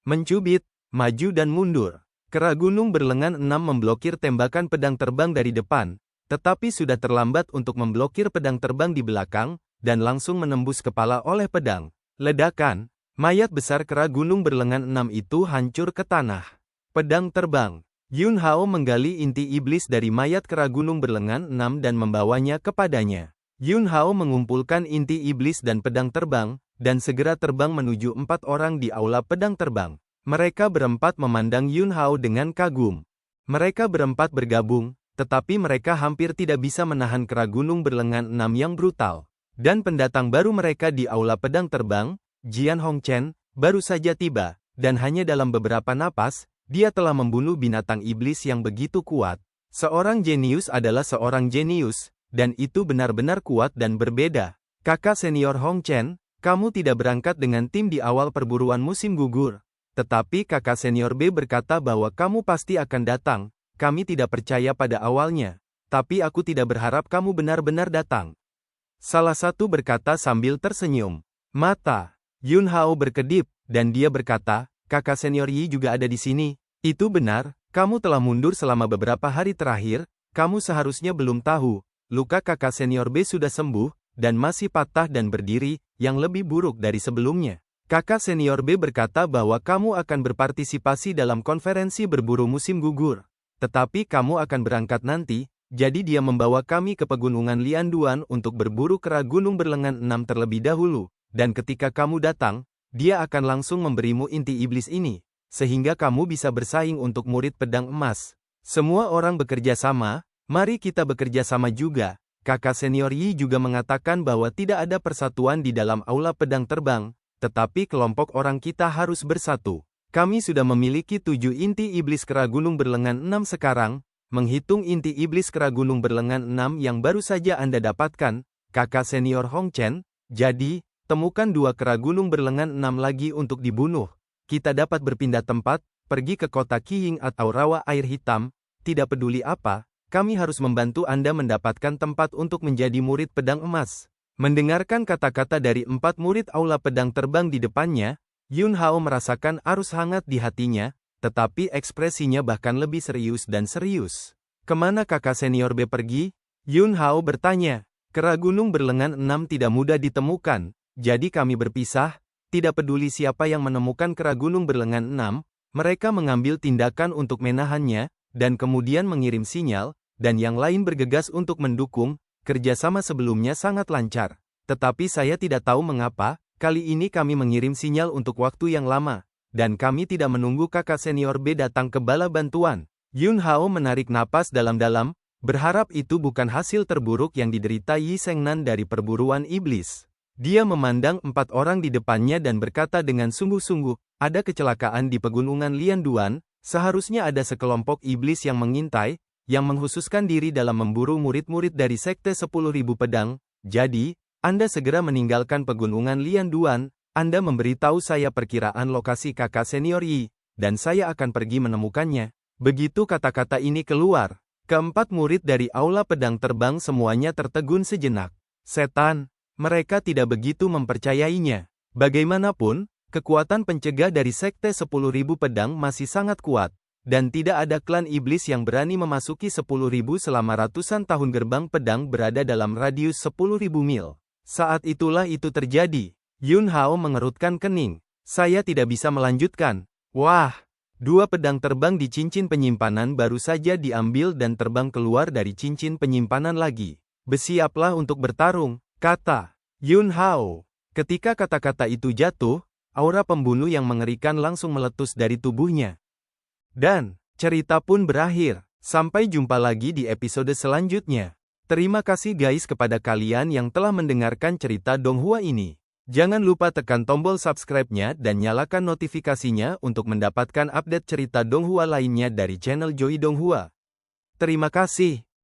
Speaker 1: Mencubit, maju dan mundur. Kera gunung berlengan 6 memblokir tembakan pedang terbang dari depan, tetapi sudah terlambat untuk memblokir pedang terbang di belakang, dan langsung menembus kepala oleh pedang. Ledakan, mayat besar kera gunung berlengan 6 itu hancur ke tanah. Pedang terbang. Yun Hao menggali inti iblis dari mayat kera gunung berlengan 6 dan membawanya kepadanya. Yun Hao mengumpulkan inti iblis dan pedang terbang, dan segera terbang menuju 4 orang di aula pedang terbang. Mereka berempat memandang Yun Hao dengan kagum. Mereka berempat bergabung, tetapi mereka hampir tidak bisa menahan kera gunung berlengan 6 yang brutal. Dan pendatang baru mereka di aula pedang terbang, Jian Hongchen, baru saja tiba, dan hanya dalam beberapa napas, dia telah membunuh binatang iblis yang begitu kuat. Seorang jenius adalah seorang jenius, dan itu benar-benar kuat dan berbeda. Kakak senior Hongchen, kamu tidak berangkat dengan tim di awal perburuan musim gugur. Tetapi kakak senior B berkata bahwa kamu pasti akan datang. Kami tidak percaya pada awalnya, tapi aku tidak berharap kamu benar-benar datang. Salah satu berkata sambil tersenyum. Mata Yun Hao berkedip, dan dia berkata, kakak senior Yi juga ada di sini. Itu benar, kamu telah mundur selama beberapa hari terakhir, kamu seharusnya belum tahu. Luka kakak senior B sudah sembuh, dan masih patah dan berdiri, yang lebih buruk dari sebelumnya. Kakak senior B berkata bahwa kamu akan berpartisipasi dalam konferensi berburu musim gugur. Tetapi kamu akan berangkat nanti, jadi dia membawa kami ke pegunungan Lianduan untuk berburu kera gunung berlengan 6 terlebih dahulu, dan ketika kamu datang, dia akan langsung memberimu inti iblis ini, sehingga kamu bisa bersaing untuk murid pedang emas. Semua orang bekerja sama, mari kita bekerja sama juga. Kakak senior Yi juga mengatakan bahwa tidak ada persatuan di dalam aula pedang terbang, tetapi kelompok orang kita harus bersatu. Kami sudah memiliki 7 inti iblis kera gunung berlengan 6 sekarang, menghitung inti iblis kera gunung berlengan 6 yang baru saja Anda dapatkan, kakak senior Hong Chen, jadi, temukan 2 kera gunung berlengan 6 lagi untuk dibunuh. Kita dapat berpindah tempat, pergi ke kota Qiying atau rawa air hitam, tidak peduli apa, kami harus membantu Anda mendapatkan tempat untuk menjadi murid pedang emas. Mendengarkan kata-kata dari 4 murid aula pedang terbang di depannya, Yun Hao merasakan arus hangat di hatinya, tetapi ekspresinya bahkan lebih serius dan serius. Kemana kakak senior B pergi? Yun Hao bertanya. Kera gunung berlengan 6 tidak mudah ditemukan, jadi kami berpisah. Tidak peduli siapa yang menemukan kera gunung berlengan 6, mereka mengambil tindakan untuk menahannya, dan kemudian mengirim sinyal, dan yang lain bergegas untuk mendukung. kerjasama sebelumnya sangat lancar. Tetapi saya tidak tahu mengapa, kali ini kami mengirim sinyal untuk waktu yang lama, dan kami tidak menunggu kakak senior B datang ke bala bantuan. Yun Hao menarik napas dalam-dalam, berharap itu bukan hasil terburuk yang diderita Yi Sengnan dari perburuan iblis. Dia memandang 4 orang di depannya dan berkata dengan sungguh-sungguh, ada kecelakaan di pegunungan Lianduan, seharusnya ada sekelompok iblis yang mengintai, yang menghususkan diri dalam memburu murid-murid dari Sekte 10.000 Pedang. Jadi, Anda segera meninggalkan pegunungan Lianduan, Anda memberitahu saya perkiraan lokasi kakak senior Yi, dan saya akan pergi menemukannya. Begitu kata-kata ini keluar, keempat murid dari aula pedang terbang semuanya tertegun sejenak. Setan, mereka tidak begitu mempercayainya. Bagaimanapun, kekuatan pencegah dari Sekte 10.000 Pedang masih sangat kuat. Dan tidak ada klan iblis yang berani memasuki 10.000 selama ratusan tahun. Gerbang pedang berada dalam radius 10.000 mil. Saat itulah itu terjadi. Yun Hao mengerutkan kening. Saya tidak bisa melanjutkan. Wah! 2 pedang terbang di cincin penyimpanan baru saja diambil dan terbang keluar dari cincin penyimpanan lagi. Bersiaplah untuk bertarung, kata Yun Hao. Ketika kata-kata itu jatuh, aura pembunuh yang mengerikan langsung meletus dari tubuhnya. Dan, cerita pun berakhir. Sampai jumpa lagi di episode selanjutnya. Terima kasih guys kepada kalian yang telah mendengarkan cerita Donghua ini. Jangan lupa tekan tombol subscribe-nya dan nyalakan notifikasinya untuk mendapatkan update cerita Donghua lainnya dari channel Joy Donghua. Terima kasih.